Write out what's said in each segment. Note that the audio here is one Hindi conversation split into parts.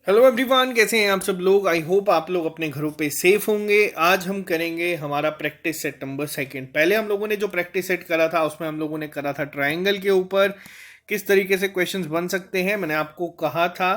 हेलो एवरीवन, कैसे हैं आप सब लोग। आई होप आप लोग अपने घरों पे सेफ होंगे। आज हम करेंगे हमारा प्रैक्टिस सेट नंबर सेकंड। पहले हम लोगों ने जो प्रैक्टिस सेट करा था उसमें हम लोगों ने करा था ट्रायंगल के ऊपर किस तरीके से क्वेश्चंस बन सकते हैं। मैंने आपको कहा था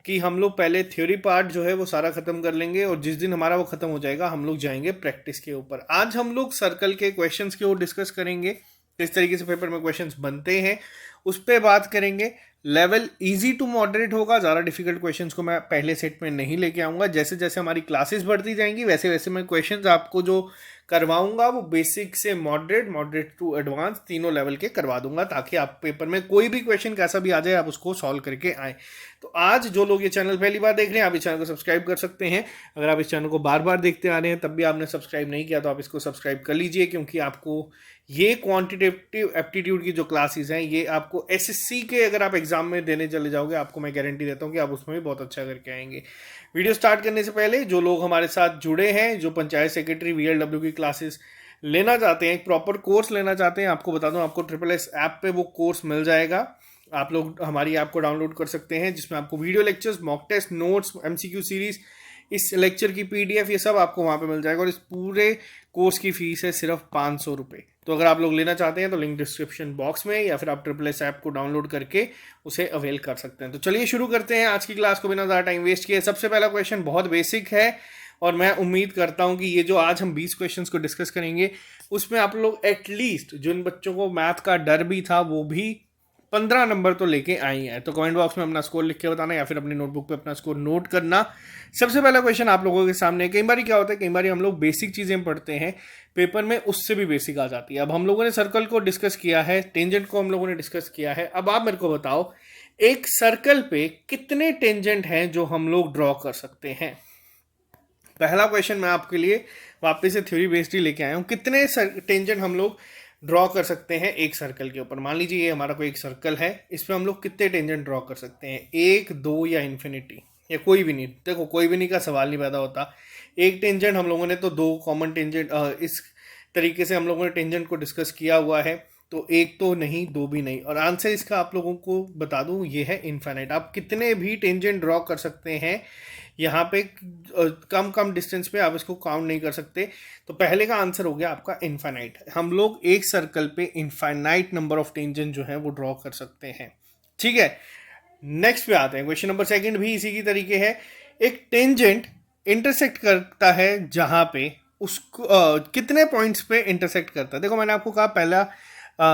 कि हम लोग पहले थ्योरी पार्ट जो है वो सारा खत्म कर लेंगे और जिस दिन हमारा वो खत्म हो जाएगा हम लोग जाएंगे प्रैक्टिस के ऊपर। आज हम लोग सर्कल के क्वेश्चंस की ओर डिस्कस करेंगे, किस तरीके से पेपर में क्वेश्चंस बनते हैं उस पर बात करेंगे। लेवल इजी टू मॉडरेट होगा, ज़्यादा डिफिकल्ट क्वेश्चंस को मैं पहले सेट में नहीं लेके आऊँगा। जैसे जैसे हमारी क्लासेस बढ़ती जाएंगी वैसे वैसे मैं क्वेश्चंस आपको जो करवाऊंगा वो बेसिक से मॉडरेट, मॉडरेट टू एडवांस तीनों लेवल के करवा दूंगा, ताकि आप पेपर में कोई भी क्वेश्चन कैसा भी आ जाए आप उसको सॉल्व करके आए। तो आज जो लोग ये चैनल पहली बार देख रहे हैं आप इस चैनल को सब्सक्राइब कर सकते हैं। अगर आप इस चैनल को बार बार देखते आ रहे हैं तब भी आपने सब्सक्राइब नहीं किया तो आप इसको सब्सक्राइब कर लीजिए, क्योंकि आपको ये क्वांटिटेटिव एप्टीट्यूड की जो क्लासेस हैं ये आपको एसएससी के अगर आप एग्जाम में देने चले जाओगे आपको मैं गारंटी देता हूँ कि आप उसमें भी बहुत अच्छा करके आएंगे। वीडियो स्टार्ट करने से पहले जो लोग हमारे साथ जुड़े हैं, जो पंचायत सेक्रेटरी वीएलडब्ल्यू की क्लासेस लेना चाहते हैं, एक प्रॉपर कोर्स लेना चाहते हैं, आपको बता दूं आपको ट्रिपल एस ऐप पे वो कोर्स मिल जाएगा। आप लोग हमारी ऐप को डाउनलोड कर सकते हैं जिसमें आपको video lectures, mock test, notes, MCQ series, इस लेक्चर की पीडीएफ, ये सब आपको वहाँ पे मिल जाएगा। और इस पूरे कोर्स की फीस है सिर्फ 500 रुपये। तो अगर आप लोग लेना चाहते हैं तो लिंक डिस्क्रिप्शन बॉक्स में, या फिर आप ट्रिपल एस ऐप को डाउनलोड करके उसे अवेल कर सकते हैं। तो चलिए शुरू करते हैं आज की क्लास को बिना ज़्यादा टाइम वेस्ट किए। सबसे पहला क्वेश्चन बहुत बेसिक है और मैं उम्मीद करता हूं कि ये जो आज हम 20 क्वेश्चंस को डिस्कस करेंगे उसमें आप लोग एटलीस्ट जिन बच्चों को मैथ का डर भी था वो भी 15 नंबर तो लेके आई हैं। तो कमेंट बॉक्स में अपना स्कोर लिख के बताना या फिर अपनी नोटबुक पे अपना स्कोर नोट करना। सबसे पहला क्वेश्चन आप लोगों के सामने। कई बार क्या होता है, कई बार हम लोग बेसिक चीज़ें पढ़ते हैं पेपर में उससे भी बेसिक आ जाती है। अब हम लोगों ने सर्कल को डिस्कस किया है, टेंजेंट को हम लोगों ने डिस्कस किया है। अब आप मेरे को बताओ एक सर्कल पे कितने टेंजेंट हैं जो हम लोग ड्रॉ कर सकते हैं। पहला क्वेश्चन मैं आपके लिए वापस से थ्योरी बेस्ड ही लेके आया हूँ। कितने टेंजेंट हम लोग ड्रॉ कर सकते हैं एक सर्कल के ऊपर। मान लीजिए ये हमारा कोई एक सर्कल है, इसमें हम लोग कितने टेंजेंट ड्रॉ कर सकते हैं, एक, दो या इन्फिनिटी, या कोई भी नहीं। देखो कोई भी नहीं का सवाल नहीं पैदा होता। एक टेंजेंट हम लोगों ने तो दो कॉमन टेंजेंट इस तरीके से हम लोगों ने टेंजेंट को डिस्कस किया हुआ है, तो एक तो नहीं, दो भी नहीं। और आंसर इसका आप लोगों को बता दूं ये है इनफाइनाइट। आप कितने भी टेंजेंट ड्रॉ कर सकते हैं यहाँ पे, कम कम डिस्टेंस पे आप इसको काउंट नहीं कर सकते। तो पहले का आंसर हो गया आपका इनफाइनाइट। हम लोग एक सर्कल पे इनफाइनाइट नंबर ऑफ टेंजेंट जो है वो ड्रॉ कर सकते हैं। ठीक है, नेक्स्ट पे आते हैं। क्वेश्चन नंबर सेकंड भी इसी की तरीके है। एक टेंजेंट इंटरसेक्ट करता है जहां पे उसको कितने पॉइंट्स पे इंटरसेक्ट करता है। देखो मैंने आपको कहा पहला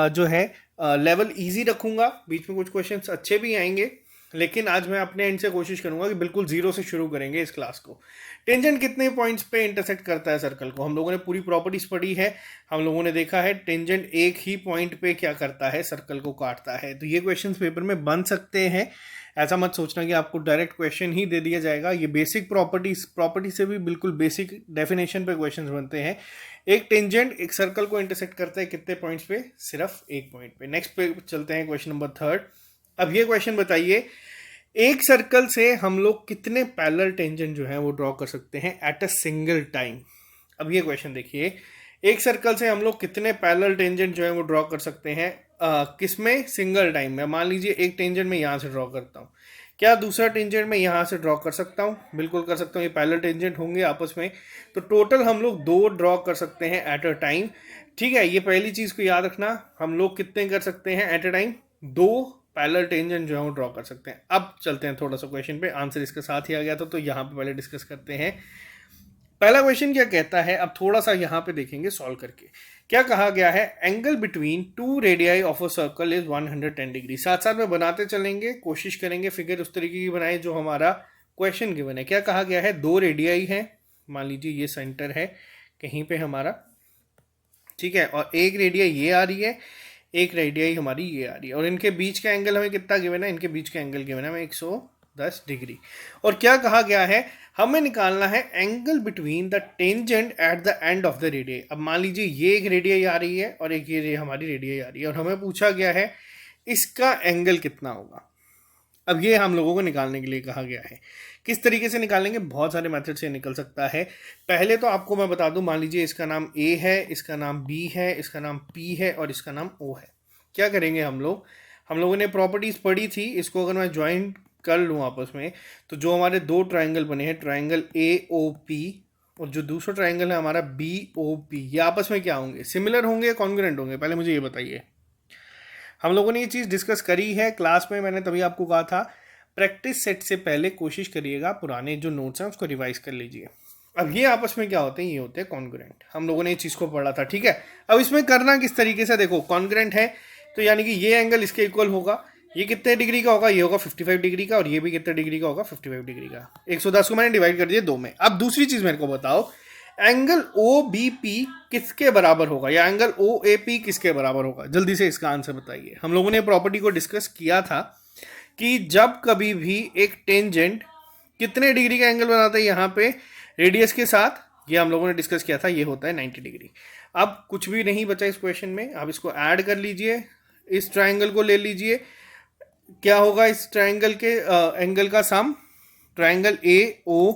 जो है लेवल इजी रखूंगा, बीच में कुछ क्वेश्चंस अच्छे भी आएंगे, लेकिन आज मैं अपने एंड से कोशिश करूंगा कि बिल्कुल जीरो से शुरू करेंगे इस क्लास को। टेंजेंट कितने पॉइंट्स पे इंटरसेक्ट करता है सर्कल को, हम लोगों ने पूरी प्रॉपर्टीज पढ़ी है, हम लोगों ने देखा है टेंजेंट एक ही पॉइंट पे क्या करता है, सर्कल को काटता है। तो ये क्वेश्चन पेपर में बन सकते हैं, ऐसा मत सोचना कि आपको डायरेक्ट क्वेश्चन ही दे दिया जाएगा। ये बेसिक प्रॉपर्टी से भी बिल्कुल बेसिक डेफिनेशन पे क्वेश्चन बनते हैं। एक टेंजेंट एक सर्कल को इंटरसेक्ट करता है कितने पॉइंट्स पे, सिर्फ एक पॉइंट पे। नेक्स्ट पे चलते हैं क्वेश्चन नंबर थर्ड। अब ये क्वेश्चन बताइए एक सर्कल से हम लोग कितने पैरेलल टेंजेंट जो है वो ड्रॉ कर सकते हैं एट अ सिंगल टाइम। अब ये क्वेश्चन देखिए, एक सर्कल से हम लोग कितने पैरेलल टेंजेंट जो है वो ड्रॉ कर सकते हैं किसमें, सिंगल टाइम में। मान लीजिए एक टेंजेंट में यहाँ से ड्रॉ करता हूँ, क्या दूसरा टेंजेंट में यहाँ से ड्रॉ कर सकता हूँ? बिल्कुल कर सकता हूँ। ये पैरेलल टेंजेंट होंगे आपस में, तो टोटल हम लोग दो ड्रॉ कर सकते हैं एट अ टाइम। ठीक है, ये पहली चीज़ को याद रखना, हम लोग कितने कर सकते हैं एट अ टाइम, दो पैरेलल टेंजेंट जो है वो ड्रॉ कर सकते हैं। अब चलते हैं थोड़ा सा क्वेश्चन पे, आंसर इसके साथ ही आ गया था तो यहाँ पे पहले डिस्कस करते हैं। पहला क्वेश्चन क्या कहता है, अब थोड़ा सा यहाँ पे देखेंगे सॉल्व करके। क्या कहा गया है, angle between two radii of a circle is 110 degree. साथ साथ में बनाते चलेंगे, कोशिश करेंगे फिगर उस तरीके की बनाए जो हमारा क्वेश्चन गिवन है। क्या कहा गया है, दो रेडियाई है, मान लीजिए ये सेंटर है कहीं पे हमारा, ठीक है, और एक रेडियाई ये आ रही है, एक रेडियाई हमारी ये आ रही है, और इनके बीच का एंगल हमें कितना गिवन है, इनके बीच का एंगल गिवन है हमें 110 डिग्री। और क्या कहा गया है, हमें निकालना है angle between the tangent at the end of the radii. अब मान लीजिए ये एक रेडियाई आ रही है और एक ये हमारी रेडियाई आ रही है, और हमें पूछा गया है इसका एंगल कितना होगा। अब ये हम लोगों को निकालने के लिए कहा गया है। किस तरीके से निकालेंगे, बहुत सारे मेथड से निकल सकता है। पहले तो आपको मैं बता दूं, मान लीजिए इसका नाम ए है, इसका नाम बी है, इसका नाम पी है और इसका नाम ओ है। क्या करेंगे हम लोगों ने प्रॉपर्टीज पढ़ी थी, इसको अगर मैं ज्वाइन कर लूँ आपस में, तो जो हमारे दो ट्राइंगल बने हैं, ट्राइंगल ए ओ पी और जो दूसरा ट्राइंगल है हमारा बी ओ पी, ये आपस में क्या होंगे, सिमिलर होंगे या कॉन्ग्रुएंट होंगे, पहले मुझे ये बताइए। हम लोगों ने ये चीज़ डिस्कस करी है क्लास में, मैंने तभी आपको कहा था प्रैक्टिस सेट से पहले कोशिश करिएगा पुराने जो नोट्स हैं उसको रिवाइज कर लीजिए। अब ये आपस में क्या होते हैं, ये होते हैं कॉन्ग्रुएंट, हम लोगों ने ये चीज़ को पढ़ा था, ठीक है। अब इसमें करना किस तरीके से, देखो कॉन्ग्रुएंट है तो यानी कि ये एंगल इसके इक्वल होगा, ये कितने डिग्री का होगा, ये होगा 55 डिग्री का, और ये भी कितने डिग्री का होगा, 55 डिग्री का। 110 को मैंने डिवाइड कर दिया 2 में। अब दूसरी चीज़ मेरे को बताओ, एंगल ओ बी पी किसके बराबर होगा, या एंगल ओ ए पी किसके बराबर होगा, जल्दी से इसका आंसर बताइए। हम लोगों ने प्रॉपर्टी को डिस्कस किया था कि जब कभी भी एक टेंजेंट कितने डिग्री का एंगल बनाता है यहाँ पे रेडियस के साथ, ये हम लोगों ने डिस्कस किया था, ये होता है 90 डिग्री। अब कुछ भी नहीं बचा इस क्वेश्चन में, आप इसको ऐड कर लीजिए, इस ट्राइंगल को ले लीजिए, क्या होगा इस ट्राइंगल के एंगल का सम, ट्राइंगल ए ओ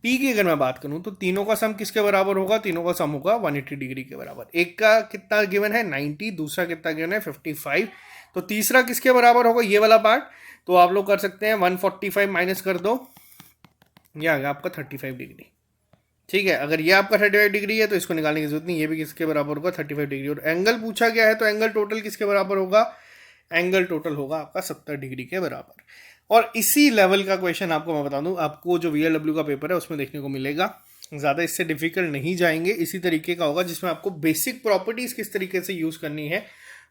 पी की अगर मैं बात करूं तो तीनों का सम किसके बराबर होगा, तीनों का सम होगा 180 डिग्री के बराबर। एक का कितना गिवन है 90, दूसरा कितना गिवन है 55, तो तीसरा किसके बराबर होगा, ये वाला पार्ट, तो आप लोग कर सकते हैं 145 माइनस कर दो, ये आ गया आपका 35 डिग्री, ठीक है। अगर ये आपका 35 डिग्री है तो इसको निकालने की जरूरत नहीं, ये भी किसके बराबर होगा 35 डिग्री। और एंगल पूछा गया है तो एंगल टोटल किसके बराबर होगा, एंगल टोटल होगा आपका 70 डिग्री के बराबर। और इसी लेवल का क्वेश्चन आपको मैं बता दूं, आपको जो VLW का पेपर है उसमें देखने को मिलेगा, ज़्यादा इससे डिफिकल्ट नहीं जाएंगे, इसी तरीके का होगा जिसमें आपको बेसिक प्रॉपर्टीज किस तरीके से यूज करनी है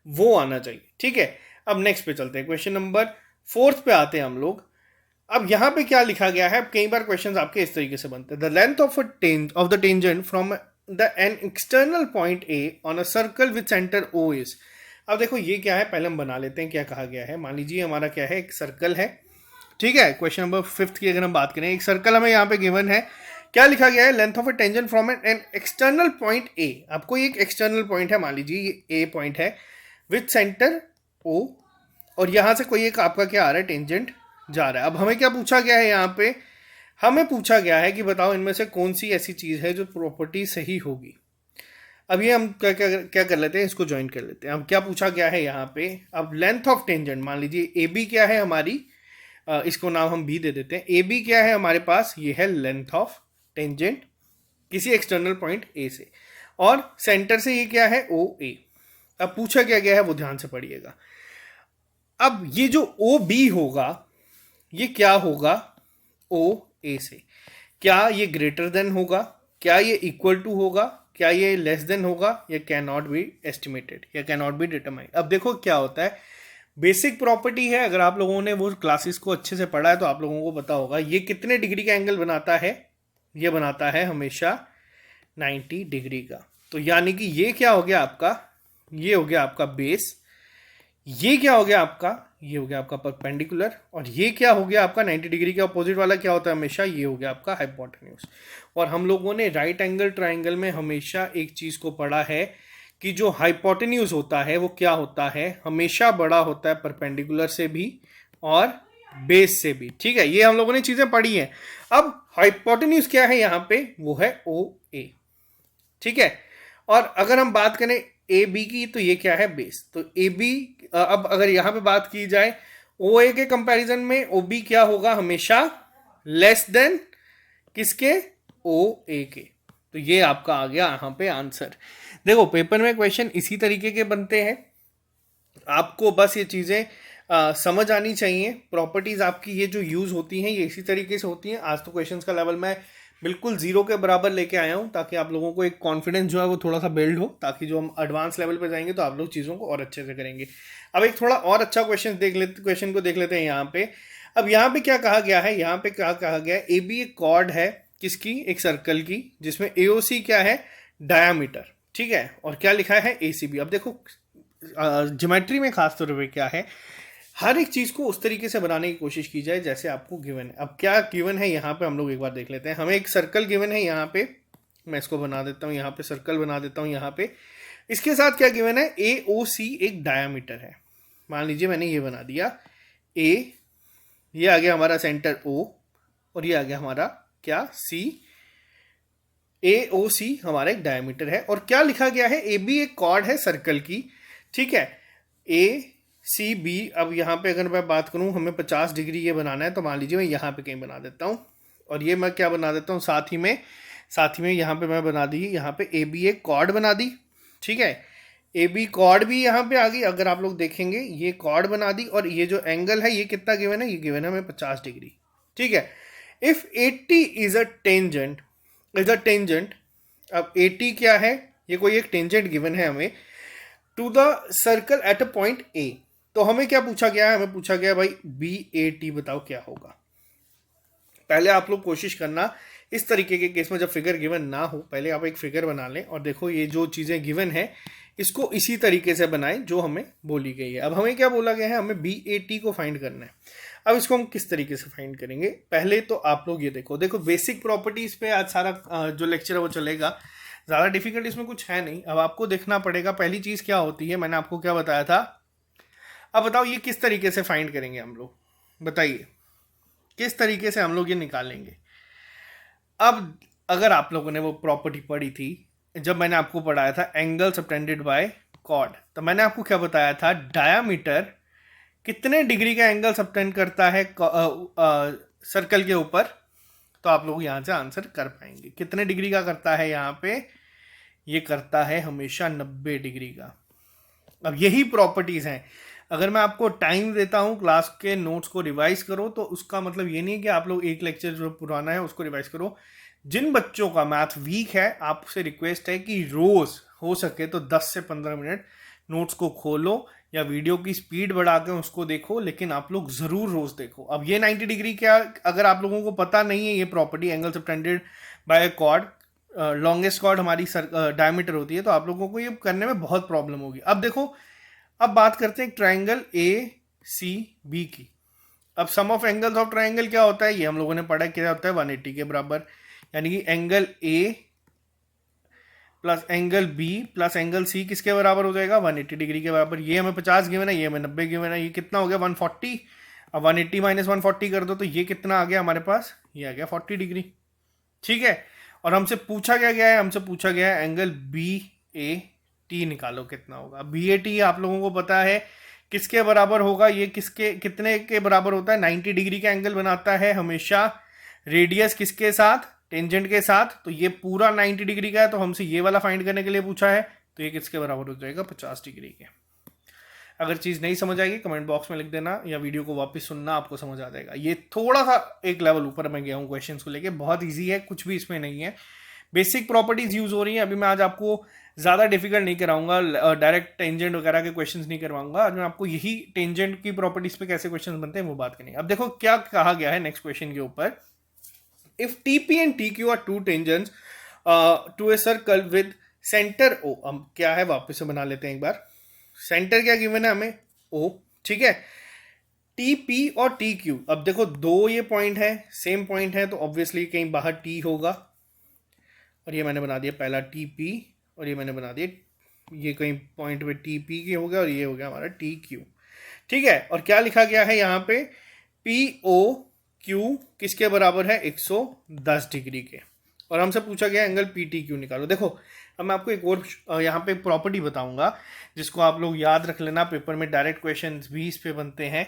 वो आना चाहिए, ठीक है। अब नेक्स्ट पे चलते हैं, क्वेश्चन नंबर 4 पे आते हैं हम लोग। अब यहाँ पे क्या लिखा गया है, कई बार क्वेश्चंस आपके इस तरीके से बनते हैं, the length of the tangent from the an external point A on a circle with centre O is. अब देखो ये क्या है, पहले हम बना लेते हैं क्या कहा गया है। मान लीजिए हमारा क्या है, एक सर्कल है, ठीक है। क्वेश्चन नंबर 5 की अगर हम बात करें, एक सर्कल हमें यहाँ पे गिवन है, क्या लिखा गया है, length of a tangent from N external point ए। आपको एक एक्सटर्नल पॉइंट है, मान लीजिए ये ए पॉइंट है, विद सेंटर ओ, और यहाँ से कोई एक आपका क्या आ रहा है, टेंजेंट जा रहा है। अब हमें क्या पूछा गया है, यहाँ पे हमें पूछा गया है कि बताओ इनमें से कौन सी ऐसी चीज़ है जो प्रॉपर्टी सही होगी। अब ये हम क्या कर लेते हैं, इसको ज्वाइन कर लेते हैं। अब क्या पूछा गया है यहाँ पे, अब लेंथ ऑफ टेंजेंट, मान लीजिए ए बी क्या है हमारी, इसको नाम हम बी दे देते हैं। ए बी क्या है हमारे पास, ये है लेंथ ऑफ टेंजेंट किसी एक्सटर्नल पॉइंट ए से, और सेंटर से ये क्या है, ओ ए। अब पूछा क्या गया है वो ध्यान से पढ़िएगा। अब ये जो ओ बी होगा ये क्या होगा, ओ ए से, क्या ये ग्रेटर देन होगा, क्या ये इक्वल टू होगा, क्या ये लेस देन होगा, या कैन नॉट बी एस्टिमेटेड, या कैन नॉट बी डिटरमाइंड। अब देखो क्या होता है, बेसिक प्रॉपर्टी है, अगर आप लोगों ने वो क्लासेस को अच्छे से पढ़ा है तो आप लोगों को पता होगा ये कितने डिग्री का एंगल बनाता है, ये बनाता है हमेशा 90 डिग्री का। तो यानी कि ये क्या हो गया आपका, ये हो गया आपका बेस, ये क्या हो गया आपका, ये हो गया आपका परपेंडिकुलर, और ये क्या हो गया आपका 90 डिग्री के अपोजिट वाला क्या होता है हमेशा, ये हो गया आपका हाइपोटेन्यूज। और हम लोगों ने राइट एंगल ट्राइंगल में हमेशा एक चीज को पढ़ा है कि जो हाइपोटेन्यूज होता है वो क्या होता है, हमेशा बड़ा होता है परपेंडिकुलर से भी और बेस से भी, ठीक है। ये हम लोगों ने चीजें पढ़ी हैं। अब हाइपोटेन्यूज क्या है यहाँ पे, वो है ओ ए, ठीक है। और अगर हम बात करें ए बी की, तो ये क्या है, बेस, तो ए बी। अब अगर यहां पे बात की जाए ओ ए के कंपैरिजन में, ओ बी क्या होगा, हमेशा लेस देन किसके, ओ ए के। तो ये आपका आ गया यहां पे आंसर। देखो पेपर में क्वेश्चन इसी तरीके के बनते हैं, आपको बस ये चीजें समझ आनी चाहिए। प्रॉपर्टीज आपकी ये जो यूज होती हैं ये इसी तरीके से होती हैं। आज तो क्वेश्चंस का लेवल मैं बिल्कुल जीरो के बराबर लेके आया हूँ, ताकि आप लोगों को एक कॉन्फिडेंस जो है वो थोड़ा सा बिल्ड हो, ताकि जो हम एडवांस लेवल पे जाएंगे तो आप लोग चीज़ों को और अच्छे से करेंगे। अब एक थोड़ा और अच्छा क्वेश्चन को देख लेते हैं यहाँ पे। अब यहाँ पे क्या कहा गया है, यहाँ पे क्या कहा गया है, ए बी एक कॉर्ड है किसकी, एक सर्कल की, जिसमें एओसी क्या है, डायामीटर, ठीक है, और क्या लिखा है एसीबी। अब देखो ज्योमेट्री में खास तौर पर क्या है, हर एक चीज को उस तरीके से बनाने की कोशिश की जाए जैसे आपको गिवन है। अब क्या गिवन है यहाँ पे हम लोग एक बार देख लेते हैं। हमें एक सर्कल गिवन है यहाँ पे, मैं इसको बना देता हूँ, यहाँ पे सर्कल बना देता हूँ यहाँ पे। इसके साथ क्या गिवन है, ए ओ सी एक डायामीटर है। मान लीजिए मैंने ये बना दिया ए, ये आ गया हमारा सेंटर ओ, और ये आ गया हमारा क्या, सी। ए ओ सी हमारा एक डायामीटर है, और क्या लिखा गया है, ए बी एक कॉर्ड है सर्कल की, ठीक है, ए सी बी। अब यहाँ पे अगर मैं बात करूँ, हमें 50 डिग्री ये बनाना है, तो मान लीजिए मैं यहाँ पे कहीं बना देता हूँ, और ये मैं क्या बना देता हूँ, साथ ही में यहाँ पे मैं बना दी, यहाँ पे ए बी एक कॉर्ड बना दी। ठीक है, ए बी कॉर्ड भी यहाँ पे आ गई। अगर आप लोग देखेंगे ये कॉर्ड बना दी, और ये जो एंगल है ये कितना गिवन है, ये गिवन है हमें 50 डिग्री। ठीक है, इफ 80 इज अ टेंजेंट, अब 80 क्या है, ये कोई एक टेंजेंट गिवन है हमें, to the circle at a point A. तो हमें क्या पूछा गया है, हमें पूछा गया भाई बी ए टी बताओ क्या होगा। पहले आप लोग कोशिश करना इस तरीके के केस में, जब फिगर गिवन ना हो, पहले आप एक फिगर बना लें और देखो ये जो चीज़ें गिवन है इसको इसी तरीके से बनाएं जो हमें बोली गई है। अब हमें क्या बोला गया है, हमें बी ए टी को फाइंड करना है। अब इसको हम किस तरीके से फाइंड करेंगे, पहले तो आप लोग ये देखो बेसिक प्रॉपर्टीज पे आज सारा जो लेक्चर है वो चलेगा, ज़्यादा डिफिकल्ट इसमें कुछ है नहीं। अब आपको देखना पड़ेगा पहली चीज़ क्या होती है, मैंने आपको क्या बताया था। अब बताओ ये किस तरीके से फाइंड करेंगे हम लोग, बताइए किस तरीके से हम लोग ये निकालेंगे। अब अगर आप लोगों ने वो प्रॉपर्टी पढ़ी थी, जब मैंने आपको पढ़ाया था एंगल सबटेंडेड बाय कॉर्ड, तो मैंने आपको क्या बताया था, डायामीटर कितने डिग्री का एंगल सबटेंड करता है सर्कल के ऊपर। तो आप लोग यहाँ से आंसर कर पाएंगे कितने डिग्री का करता है, यहाँ पे ये करता है हमेशा 90 डिग्री का। अब यही प्रॉपर्टीज हैं। अगर मैं आपको टाइम देता हूँ क्लास के नोट्स को रिवाइज करो, तो उसका मतलब ये नहीं कि आप लोग एक लेक्चर जो पुराना है उसको रिवाइज करो। जिन बच्चों का मैथ वीक है, आपसे रिक्वेस्ट है कि रोज हो सके तो 10 से 15 मिनट नोट्स को खोलो या वीडियो की स्पीड बढ़ा के उसको देखो, लेकिन आप लोग जरूर रोज देखो। अब ये 90 डिग्री क्या, अगर आप लोगों को पता नहीं है ये property angle subtended by chord, longest chord हमारी डायमीटर होती है, तो आप लोगों को ये करने में बहुत प्रॉब्लम होगी। अब देखो, अब बात करते हैं ट्राइंगल ए सी बी की। अब सम ऑफ एंगल्स ऑफ ट्राइंगल क्या होता है, ये हम लोगों ने पढ़ा, क्या होता है 180 के बराबर, यानी कि angle A plus angle B plus angle C किसके बराबर हो जाएगा, 180 डिग्री के बराबर। ये हमें 50 गिवन है, ये हमें 90 गिवन है, ये कितना हो गया 140। अब 180 माइनस 140 कर दो तो ये कितना आ गया हमारे पास, ये आ गया 40 डिग्री। ठीक है, और हमसे पूछा गया है, हमसे पूछा गया है एंगल बी ए टी निकालो कितना होगा। बी ए टी आप लोगों को पता है किसके बराबर होगा, ये कितने के बराबर होता है, 90 डिग्री का एंगल बनाता है हमेशा रेडियस किसके साथ, टेंजेंट के साथ। तो ये पूरा 90 डिग्री का है, तो हमसे ये वाला फाइंड करने के लिए पूछा है, तो ये किसके बराबर हो जाएगा 50 डिग्री के। अगर चीज़ नहीं समझ आएगी कमेंट बॉक्स में लिख देना, या वीडियो को वापस सुनना, आपको समझ आ जाएगा। ये थोड़ा सा एक लेवल ऊपर मैं गया हूँ क्वेश्चंस को लेके, बहुत ईजी है, कुछ भी इसमें नहीं है, बेसिक प्रॉपर्टीज यूज हो रही हैं। अभी मैं आज आपको ज़्यादा डिफिकल्ट नहीं कराऊंगा, डायरेक्ट टेंजेंट वगैरह के क्वेश्चंस नहीं करवाऊंगा। आज मैं आपको यही टेंजेंट की प्रॉपर्टीज पे कैसे क्वेश्चंस बनते हैं वो बात करेंगे। अब देखो क्या कहा गया है नेक्स्ट क्वेश्चन के ऊपर, if TP and TQ are two tangents to a circle with center O। हम क्या है वापस से बना लेते हैं एक बार, सेंटर क्या गिवन है हमें O। ठीक है, TP और TQ, अब देखो दो ये पॉइंट है, सेम पॉइंट है, तो ऑब्वियसली कहीं बाहर T होगा, और ये मैंने बना दिया पहला TP, और ये मैंने बना दिया ये कहीं पॉइंट पे TP के हो गया, और ये हो गया हमारा TQ। ठीक है, और क्या लिखा गया है यहाँ पे, POQ किसके बराबर है 110 डिग्री के, और हमसे पूछा गया एंगल PTQ निकालो। देखो अब मैं आपको एक और यहाँ पे प्रॉपर्टी बताऊंगा जिसको आप लोग याद रख लेना, पेपर में डायरेक्ट क्वेश्चंस भी इस पे बनते हैं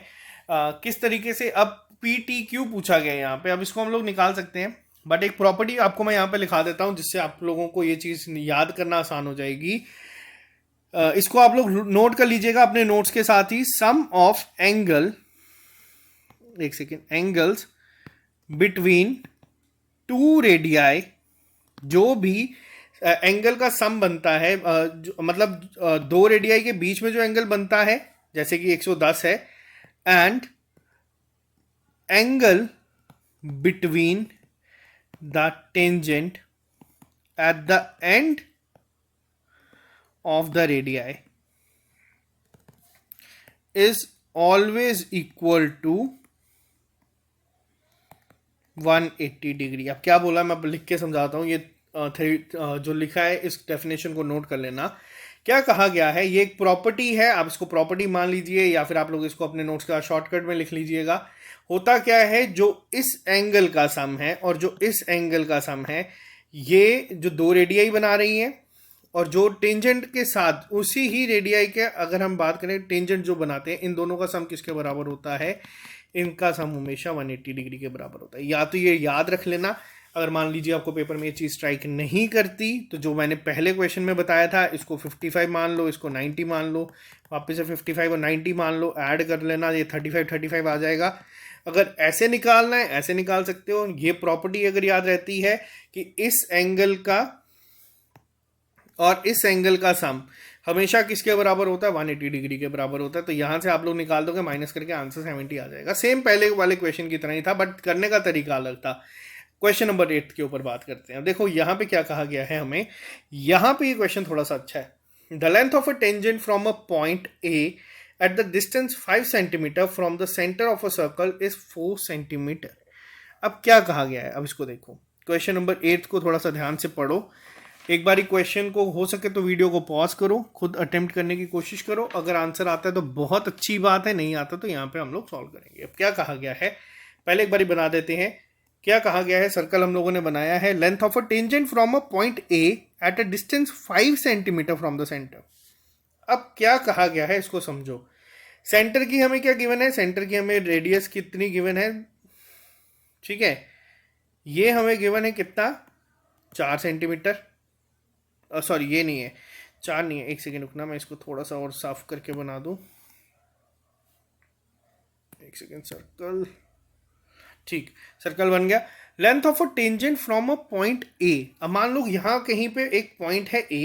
किस तरीके से। अब PTQ पूछा गया यहाँ पे, अब इसको हम लोग निकाल सकते हैं, बट एक प्रॉपर्टी आपको मैं यहाँ पे लिखा देता हूँ जिससे आप लोगों को ये चीज़ याद करना आसान हो जाएगी। इसको आप लोग नोट कर लीजिएगा अपने नोट्स के साथ ही, सम ऑफ एंगल, एक second, angles between two radii, जो भी एंगल का सम बनता है, मतलब दो रेडियाई के बीच में जो एंगल बनता है, जैसे कि 110 है, and angle between the tangent at the end of the radii is always equal to 180 degree. अब क्या बोला मैं लिख के समझाता हूँ, ये जो लिखा है इस डेफिनेशन को नोट कर लेना। क्या कहा गया है, ये एक प्रॉपर्टी है, आप इसको प्रॉपर्टी मान लीजिए, या फिर आप लोग इसको अपने नोट्स का शॉर्टकट में लिख लीजिएगा। होता क्या है, जो इस एंगल का सम है और जो इस एंगल का सम है, ये जो दो रेडियाई बना रही हैं, और जो टेंजेंट के साथ उसी ही रेडियाई के, अगर हम बात करें टेंजेंट जो बनाते हैं, इन दोनों का सम किसके बराबर होता है, इनका सम हमेशा 180 डिग्री के बराबर होता है। या तो ये याद रख लेना, अगर मान लीजिए आपको पेपर में ये चीज़ स्ट्राइक नहीं करती तो जो मैंने पहले क्वेश्चन में बताया था, इसको 55 मान लो, इसको 90 मान लो, वापस से 55 और 90 मान लो, ऐड कर लेना, ये 35 आ जाएगा। अगर ऐसे निकालना है ऐसे निकाल सकते हो। ये प्रॉपर्टी अगर याद रहती है कि इस एंगल का और इस एंगल का सम हमेशा किसके बराबर होता है, 180 डिग्री के बराबर होता है। तो यहां से आप लोग निकाल दोगे, माइनस करके आंसर 70 आ जाएगा। सेम पहले वाले क्वेश्चन की तरह ही था, बट करने का तरीका अलग था। क्वेश्चन नंबर 8 के ऊपर बात करते हैं। देखो यहाँ पे क्या कहा गया है हमें, यहाँ पे ये क्वेश्चन थोड़ा सा अच्छा है। The length of a tangent from a point A at the distance 5 centimetre from the centre of a circle is 4 centimetre. अब क्या कहा गया है, अब इसको देखो, क्वेश्चन नंबर 8 को थोड़ा सा ध्यान से पढ़ो। एक बारी क्वेश्चन को हो सके तो वीडियो को पॉज करो, खुद अटेम्प्ट करने की कोशिश करो। अगर आंसर आता है तो बहुत अच्छी बात है, नहीं आता तो यहाँ पे हम लोग सॉल्व करेंगे। अब क्या कहा गया है, पहले एक बारी बना देते हैं। क्या कहा गया है, सर्कल हम लोगों ने बनाया है, length of a tangent from a point A at a distance 5 centimetre from the centre. अब क्या कहा गया है इसको समझो। सेंटर की हमें क्या गिवन है, सेंटर की हमें रेडियस कितनी गिवन है, ठीक है, ये हमें गिवन है कितना, 4 सेंटीमीटर। सॉरी ये नहीं है, 4 नहीं है, एक सेकेंड रुकना, मैं इसको थोड़ा सा और साफ करके बना दूं, एक सेकेंड। सर्कल, ठीक, सर्कल बन गया। Length of a tangent from a point A, अब मान लो यहां कहीं पे एक पॉइंट है A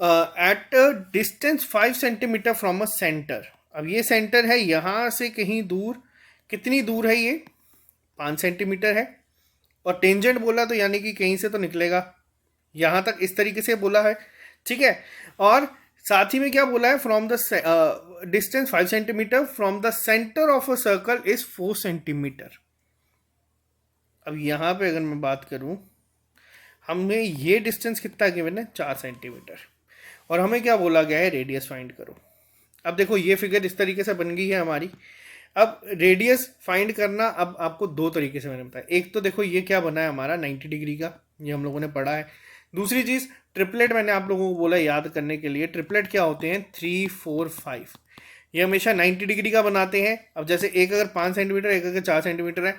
at distance 5 centimetre from a centre. अब ये सेंटर है, यहां से कहीं दूर, कितनी दूर है ये, 5 सेंटीमीटर है। और टेंजेंट बोला तो यानी कि कहीं से तो निकलेगा, यहां तक इस तरीके से बोला है, ठीक है। और साथ ही में क्या बोला है, from the distance 5 centimetre from the centre of a circle is 4 centimetre. अब यहां पे अगर मैं बात करूं, हमें ये डिस्टेंस कितना गिवन है, 4 सेंटीमीटर, और हमें क्या बोला गया है, रेडियस फाइंड करो। अब देखो ये फिगर इस तरीके से बन गई है हमारी। अब रेडियस फाइंड करना, अब आपको दो तरीके से मैंने बताया। एक तो देखो ये क्या बना है हमारा 90 डिग्री का, ये हम लोगों ने पढ़ा है। दूसरी चीज ट्रिपलेट मैंने आप लोगों को बोला याद करने के लिए, ट्रिपलेट क्या होते हैं, 3, 4, 5, ये हमेशा 90 डिग्री का बनाते हैं। अब जैसे एक अगर 5 सेंटीमीटर, एक अगर 4 सेंटीमीटर है,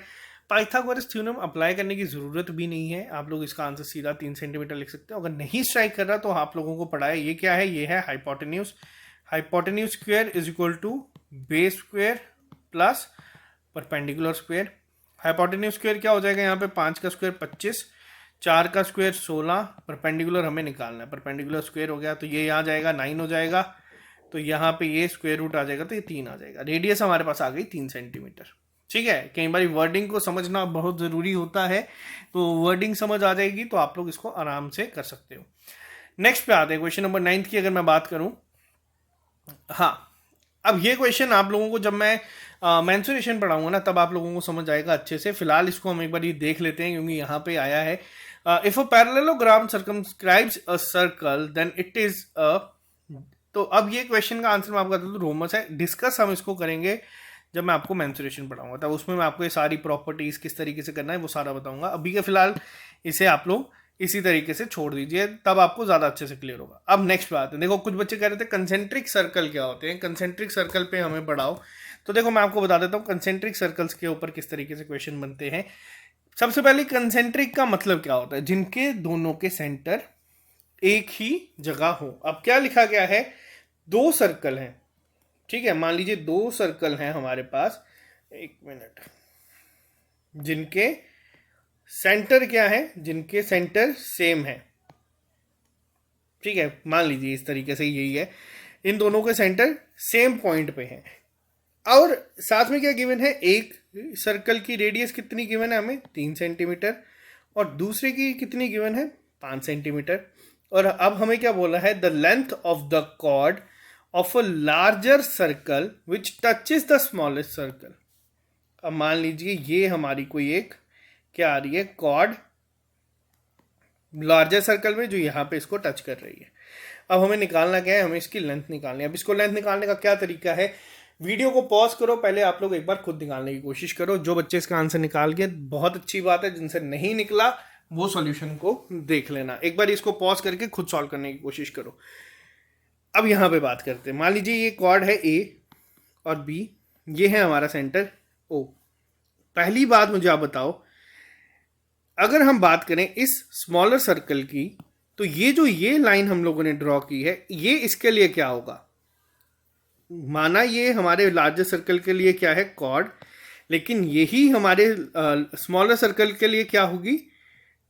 पाइथागोरस थ्योरम अप्लाई करने की जरूरत भी नहीं है, आप लोग इसका आंसर सीधा 3 सेंटीमीटर लिख सकते हो। अगर नहीं स्ट्राइक कर रहा तो आप लोगों को पढ़ा है, ये क्या है, ये है hypotenuse. Hypotenuse square is equal to base square plus perpendicular square. Hypotenuse square क्या हो जाएगा, यहाँ पे 5 का स्क्वायर 25, 4 का स्क्वायर 16, परपेंडिकुलर हमें निकालना है, परपेंडिकुलर स्क्वायर हो गया तो ये यहाँ जाएगा 9 हो जाएगा, तो यहाँ पे ये स्क्वायर रूट आ जाएगा तो ये 3 आ जाएगा। रेडियस हमारे पास आ गई 3 सेंटीमीटर, ठीक है। कई बार वर्डिंग को समझना बहुत ज़रूरी होता है, तो वर्डिंग समझ आ जाएगी तो आप लोग इसको आराम से कर सकते हो। नेक्स्ट पे आते हैं, क्वेश्चन नंबर 9 की अगर मैं बात करूं। हाँ, अब ये क्वेश्चन आप लोगों को जब मैं मेंसुरेशन पढ़ाऊंगा ना तब आप लोगों को समझ आएगा अच्छे से। फिलहाल इसको हम एक बार ये देख लेते हैं क्योंकि यहाँ पे आया है, if a parallelogram circumscribes a circle then it is a. तो अब ये क्वेश्चन का आंसर मैं आपको बता दूं, रोमस है। डिस्कस हम इसको करेंगे जब मैं आपको मेंसुरेशन पढ़ाऊंगा, तब उसमें मैं आपको ये सारी प्रॉपर्टीज किस तरीके से करना है वो सारा बताऊंगा। अभी के फिलहाल इसे आप लोग इसी तरीके से छोड़ दीजिए, तब आपको ज्यादा अच्छे से क्लियर होगा। अब नेक्स्ट बात है, देखो कुछ बच्चे कह रहे थे कंसेंट्रिक सर्कल क्या होते हैं, कंसेंट्रिक सर्कल पे हमें पढ़ाओ। तो देखो मैं आपको बता देता हूँ कंसेंट्रिक सर्कल्स के ऊपर किस तरीके से क्वेश्चन बनते हैं। सबसे पहले कंसेंट्रिक का मतलब क्या होता है, जिनके दोनों के सेंटर एक ही जगह हो। अब क्या लिखा गया है, 2 सर्कल हैं, ठीक है, मान लीजिए 2 सर्कल हैं हमारे पास, एक मिनट, जिनके सेंटर क्या है, जिनके सेंटर सेम है, ठीक है, मान लीजिए इस तरीके से यही है, इन दोनों के सेंटर सेम पॉइंट पे हैं। और साथ में क्या गिवन है, एक सर्कल की रेडियस कितनी गिवन है हमें, 3 सेंटीमीटर, और दूसरे की कितनी गिवन है, 5 सेंटीमीटर। और अब हमें क्या बोला है, the length of the chord of a larger circle which touches the smallest circle. अब मान लीजिए ये हमारी कोई एक क्या आ रही है, कॉर्ड लार्जर सर्कल में जो यहाँ पे इसको टच कर रही है। अब हमें निकालना क्या है, हमें इसकी लेंथ निकालनी है। अब इसको लेंथ निकालने का क्या तरीका है, वीडियो को पॉज करो, पहले आप लोग एक बार खुद निकालने की कोशिश करो। जो बच्चे इसका आंसर निकाल गए बहुत अच्छी बात है, जिनसे नहीं निकला वो सॉल्यूशन को देख लेना। एक बार इसको पॉज करके खुद सॉल्व करने की कोशिश करो। अब यहाँ पे बात करते हैं, मान लीजिए ये कॉर्ड है ए और बी, ये है हमारा सेंटर ओ। पहली बात मुझे आप बताओ, अगर हम बात करें इस स्मॉलर सर्कल की, तो ये लाइन हम लोगों ने ड्रॉ की है, ये इसके लिए क्या होगा? माना ये हमारे लार्जर सर्कल के लिए क्या है? कॉर्ड। लेकिन यही हमारे स्मॉलर सर्कल के लिए क्या होगी?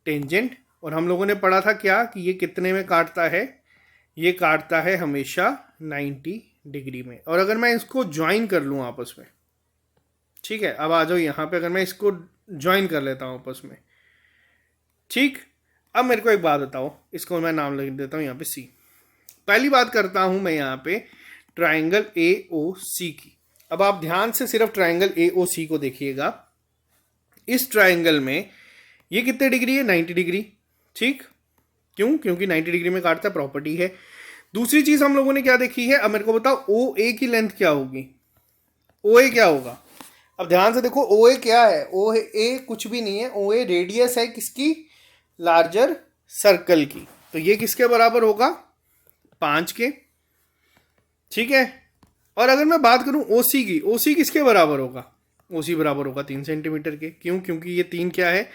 टेंजेंट। और हम लोगों ने पढ़ा था क्या कि ये कितने में काटता है? ये काटता है हमेशा 90 डिग्री में। और अगर मैं इसको ज्वाइन कर लूँ आपस में, ठीक है, अब आ जाओ यहाँ पे, अगर मैं इसको ज्वाइन कर लेता हूँ आपस में, ठीक। अब मेरे को एक बात बताओ, इसको मैं नाम लिख देता हूँ यहाँ पे सी। पहली बात करता हूँ मैं यहाँ पे ट्राइंगल ए ओ सी की। अब आप ध्यान से सिर्फ ट्राइंगल ए ओ सी को देखिएगा। इस ट्राइंगल में ये कितने डिग्री है? 90 डिग्री, ठीक। क्यों? क्योंकि 90 डिग्री में काटता प्रॉपर्टी है। दूसरी चीज हम लोगों ने क्या देखी है? अब मेरे को बताओ ओ ए की लेंथ क्या होगी? ओ ए क्या होगा? अब ध्यान से देखो, ओ ए क्या है? ओ ए कुछ भी नहीं है, ओ ए रेडियस है किसकी? लार्जर सर्कल की। तो ये किसके बराबर होगा? 5 के, ठीक है। और अगर मैं बात करूं ओसी की, ओसी किसके बराबर होगा? ओसी बराबर होगा 3 सेंटीमीटर के। क्यों? क्योंकि ये 3 क्या है?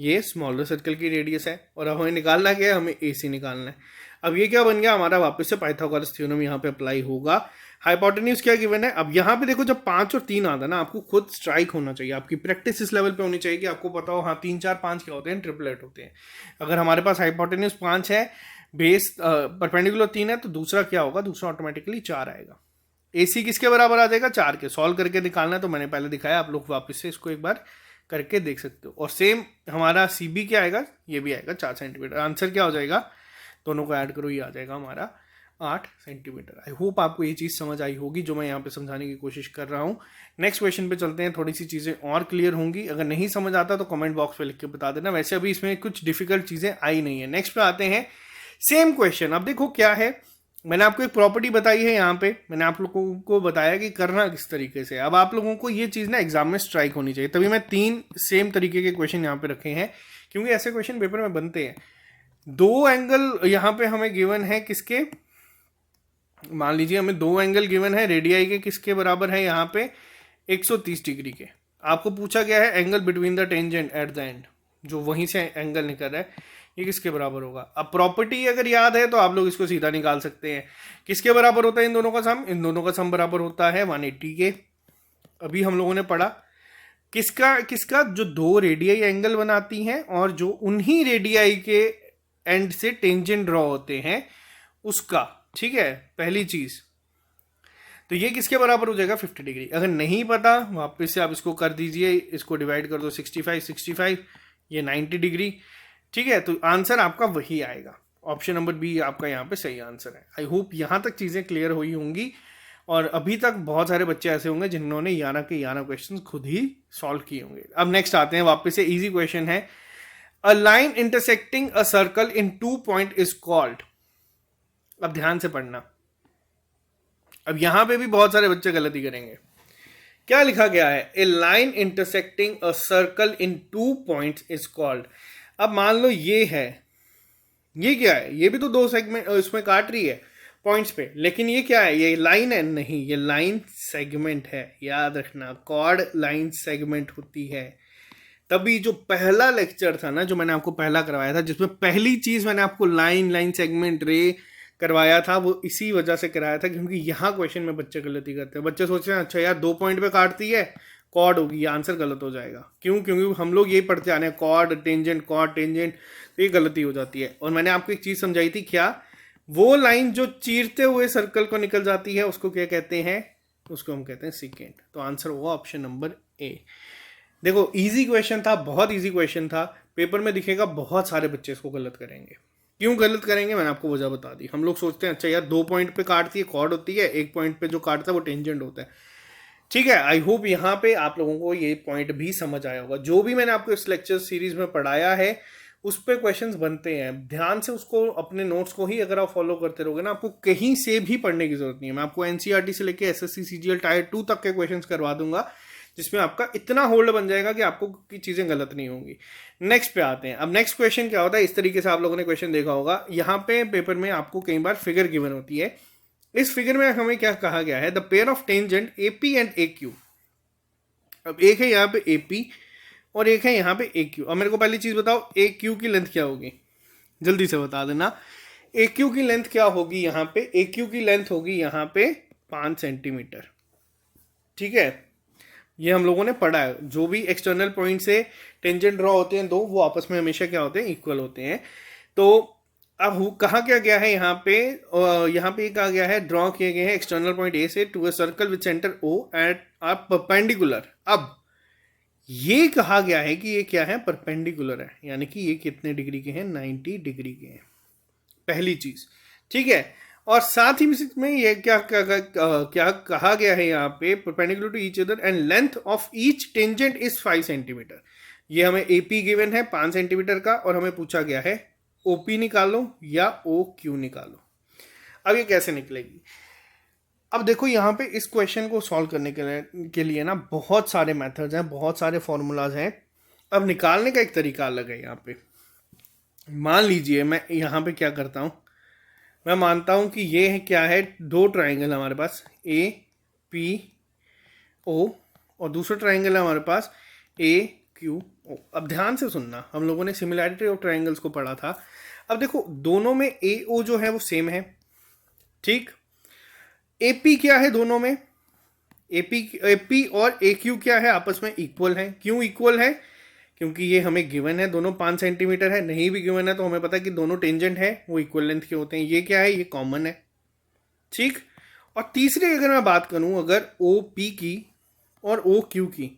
ये स्मॉलर सर्कल की रेडियस है। और अब हमें निकालना क्या है? हमें एसी निकालना है। अब ये क्या बन गया हमारा? वापस से पाइथागोरस थ्योरम यहाँ पे अप्लाई होगा। हाइपोटेन्यूज क्या गिवन है? अब यहाँ पे देखो, जब 5 और 3 आता है ना, आपको खुद स्ट्राइक होना चाहिए, आपकी प्रैक्टिस इस लेवल पे होनी चाहिए कि आपको पता हो हाँ 3 4 5 क्या होते हैं? ट्रिपलेट होते हैं। अगर हमारे पास हाइपोटेन्यूज 5 है, बेस परपेंडिकुलर 3 है, तो दूसरा क्या होगा? दूसरा ऑटोमेटिकली 4 आएगा। एसी किसके बराबर आ जाएगा? 4 के। सॉल्व करके निकालना है तो मैंने पहले दिखाया, आप लोग वापस से इसको एक बार करके देख सकते हो। और सेम हमारा सी बी क्या आएगा? ये भी आएगा 4 सेंटीमीटर। आंसर क्या हो जाएगा? दोनों को ऐड करो, ये आ जाएगा हमारा 8 सेंटीमीटर। आई होप आपको ये चीज़ समझ आई होगी जो मैं यहाँ पे समझाने की कोशिश कर रहा हूँ। नेक्स्ट क्वेश्चन पे चलते हैं, थोड़ी सी चीज़ें और क्लियर होंगी। अगर नहीं समझ आता तो कमेंट बॉक्स पे लिख के बता देना। वैसे अभी इसमें कुछ डिफिकल्ट चीज़ें आई नहीं है। नेक्स्ट पे आते हैं, सेम क्वेश्चन। अब देखो क्या है, मैंने आपको एक प्रॉपर्टी बताई है यहाँ पे, मैंने आप लोगों को बताया कि करना किस तरीके से। अब आप लोगों को ये चीज़ ना एग्जाम में स्ट्राइक होनी चाहिए, तभी मैं 3 सेम तरीके के क्वेश्चन यहाँ पे रखे हैं, क्योंकि ऐसे क्वेश्चन पेपर में बनते हैं। 2 एंगल यहाँ पे हमें गिवन है किसके? मान लीजिए हमें 2 एंगल गिवन है रेडियाई के, किसके बराबर है यहाँ पे? 130 डिग्री के। आपको पूछा गया है angle between the tangent at the end, जो वहीं से एंगल निकल रहा है, ये किसके बराबर होगा? अब प्रॉपर्टी अगर याद है तो आप लोग इसको सीधा निकाल सकते हैं। किसके बराबर होता है इन दोनों का सम? इन दोनों का सम बराबर होता है 180 के। अभी हम लोगों ने पढ़ा किसका किसका? जो 2 रेडियाई एंगल बनाती हैं और जो उन्हीं रेडियाई के एंड से टेंजेंट ड्रॉ होते हैं उसका, ठीक है, पहली चीज। तो ये किसके बराबर हो जाएगा? 50 डिग्री। अगर नहीं पता वापस से आप इसको कर दीजिए, इसको डिवाइड कर दो 65, ये 90 डिग्री, ठीक है। तो आंसर आपका वही आएगा। ऑप्शन नंबर बी आपका यहाँ पे सही आंसर है। आई होप यहाँ तक चीज़ें क्लियर हुई होंगी। और अभी तक बहुत सारे बच्चे ऐसे होंगे जिन्होंने 11 के 11 क्वेश्चन खुद ही सॉल्व किए होंगे। अब नेक्स्ट आते हैं, वापस से इजी क्वेश्चन है। A line intersecting a circle in 2 point is called. अब ध्यान से पढ़ना। अब यहां पे भी बहुत सारे बच्चे गलती करेंगे। क्या लिखा गया है? A line intersecting a circle in 2 points is called. अब मान लो ये है, ये क्या है? ये भी तो 2 सेगमेंट इसमें काट रही है पॉइंट्स पे, लेकिन ये क्या है? ये लाइन है? नहीं, ये लाइन सेगमेंट है। याद रखना, कॉर्ड लाइन सेगमेंट होती है। तभी जो पहला लेक्चर था ना, जो मैंने आपको पहला करवाया था, जिसमें पहली चीज मैंने आपको लाइन सेगमेंट रे करवाया था, वो इसी वजह से कराया था, क्योंकि यहाँ क्वेश्चन में बच्चे गलती करते हैं। बच्चे सोचते हैं अच्छा यार 2 पॉइंट पे काटती है, कॉर्ड होगी, ये आंसर गलत हो जाएगा। क्यों? क्योंकि हम लोग ये पढ़ते आ रहे हैं कॉर्ड टेंजेंट, तो ये गलती हो जाती है। और मैंने आपको एक चीज समझाई थी, क्या? वो लाइन जो चीरते हुए सर्कल को निकल जाती है उसको क्या कहते हैं? उसको हम कहते हैं सीकेंट। तो आंसर होगा ऑप्शन नंबर ए। देखो इजी क्वेश्चन था, बहुत इजी क्वेश्चन था। पेपर में दिखेगा बहुत सारे बच्चे इसको गलत करेंगे। क्यों गलत करेंगे? मैंने आपको वजह बता दी। हम लोग सोचते हैं अच्छा यार 2 पॉइंट पे काटती है कॉर्ड होती है, 1 पॉइंट पे जो काटता है वो टेंजेंट होता है, ठीक है। आई होप यहाँ पे आप लोगों को ये पॉइंट भी समझ आया होगा। जो भी मैंने आपको इस लेक्चर सीरीज में पढ़ाया है उस पे क्वेश्चंस बनते हैं, ध्यान से उसको अपने नोट्स को ही अगर आप फॉलो करते रहोगे ना, आपको कहीं से भी पढ़ने की जरूरत नहीं है। मैं आपको एनसीईआरटी से लेके एसएससी सीजीएल टायर 2 तक के क्वेश्चंस करवा दूंगा, जिसमें आपका इतना होल्ड बन जाएगा कि आपको की चीज़ें गलत नहीं होंगी। नेक्स्ट पे आते हैं। अब नेक्स्ट क्वेश्चन क्या होता है, इस तरीके से आप लोगों ने क्वेश्चन देखा होगा, यहाँ पे पेपर में आपको कई बार फिगर गिवन होती है। इस फिगर में हमें क्या कहा गया है, the pair of tangent A P and A Q. अब एक है यहाँ पे ए पी और एक है यहाँ पे ए क्यू। अब मेरे को पहली चीज़ बताओ, ए क्यू की लेंथ क्या होगी, जल्दी से बता देना। ए क्यू की लेंथ क्या होगी, यहाँ पे ए क्यू की लेंथ होगी यहाँ पे 5 सेंटीमीटर। ठीक है, ये हम लोगों ने पढ़ा है। जो भी एक्सटर्नल पॉइंट से टेंजेंट ड्रॉ होते हैं दो, वो आपस में हमेशा क्या होते हैं, इक्वल होते हैं। तो अब कहा क्या गया है यहाँ पे, यहाँ पे कहा गया है ड्रॉ किए गए हैं एक्सटर्नल पॉइंट ए से to a circle with centre O at R perpendicular. अब ये कहा गया है कि ये क्या है, परपेंडिकुलर है, यानी कि ये कितने डिग्री के हैं, 90 डिग्री के हैं, पहली चीज। ठीक है, और साथ ही में ये क्या कहा गया है यहाँ पे, perpendicular to each other and length of each tangent is 5 centimetre. ये हमें एपी गिवन है 5 सेंटीमीटर का, और हमें पूछा गया है ओपी निकालो या ओ क्यू निकालो। अब ये कैसे निकलेगी, अब देखो यहाँ पे इस क्वेश्चन को सॉल्व करने के लिए ना बहुत सारे मेथड्स हैं, बहुत सारे फॉर्मूलाज हैं। अब निकालने का एक तरीका अलग है। यहाँ पे मान लीजिए मैं यहाँ पे क्या करता हूँ, मैं मानता हूँ कि ये है क्या है, दो ट्राइंगल हमारे पास ए पी ओ, और दूसरा ट्राइंगल है हमारे पास ए क्यू ओ। अब ध्यान से सुनना, हम लोगों ने सिमिलैरिटी ऑफ ट्राइंगल्स को पढ़ा था। अब देखो दोनों में ए ओ जो है वो सेम है। ठीक, एपी क्या है दोनों में, एपी और ए क्यू क्या है, आपस में इक्वल है। क्यों इक्वल है, क्योंकि ये हमें गिवन है दोनों 5 सेंटीमीटर है। नहीं भी गिवन है तो हमें पता है कि दोनों टेंजेंट है वो इक्वल लेंथ के होते हैं। ये क्या है, ये कॉमन है। ठीक, और तीसरी अगर मैं बात करूं, अगर ओ पी की और ओ क्यू की,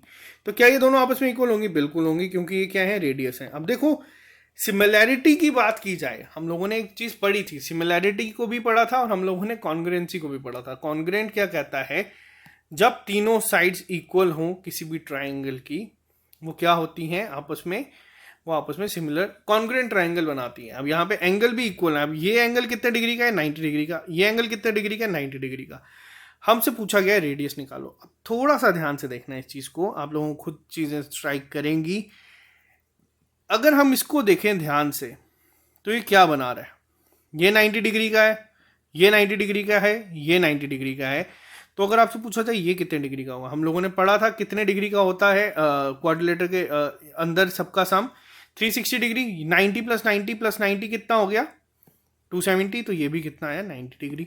तो क्या ये दोनों आपस में इक्वल होंगी, बिल्कुल होंगी, क्योंकि ये क्या है, रेडियस है। अब देखो सिमिलैरिटी की बात की जाए, हम लोगों ने एक चीज पढ़ी थी, सिमिलैरिटी को भी पढ़ा था और हम लोगों ने कॉन्ग्रुएंसी को भी पढ़ा था। कॉन्ग्रुएंट क्या कहता है, जब तीनों साइड्स इक्वल हों किसी भी ट्राइंगल की, वो क्या होती हैं आपस में, वो आपस में सिमिलर कॉन्ग्रुएंट ट्राइंगल बनाती हैं। अब यहाँ पे एंगल भी इक्वल है। अब ये एंगल कितने डिग्री का है, 90 डिग्री का। ये एंगल कितने डिग्री का है, 90 डिग्री का। हमसे पूछा गया है रेडियस निकालो। अब थोड़ा सा ध्यान से देखना है इस चीज को, आप लोगों को खुद चीजें स्ट्राइक करेंगी। अगर हम इसको देखें ध्यान से, तो ये क्या बना रहा है, ये 90 डिग्री का है, ये 90 डिग्री का है, ये 90 डिग्री का है। तो अगर आपसे पूछा जाए ये कितने डिग्री का होगा, हम लोगों ने पढ़ा था कितने डिग्री का होता है क्वाड्रिलेटर के अंदर सबका सम 360 डिग्री। 90 प्लस 90 प्लस 90 कितना हो गया, 270। तो ये भी कितना आया, 90 डिग्री।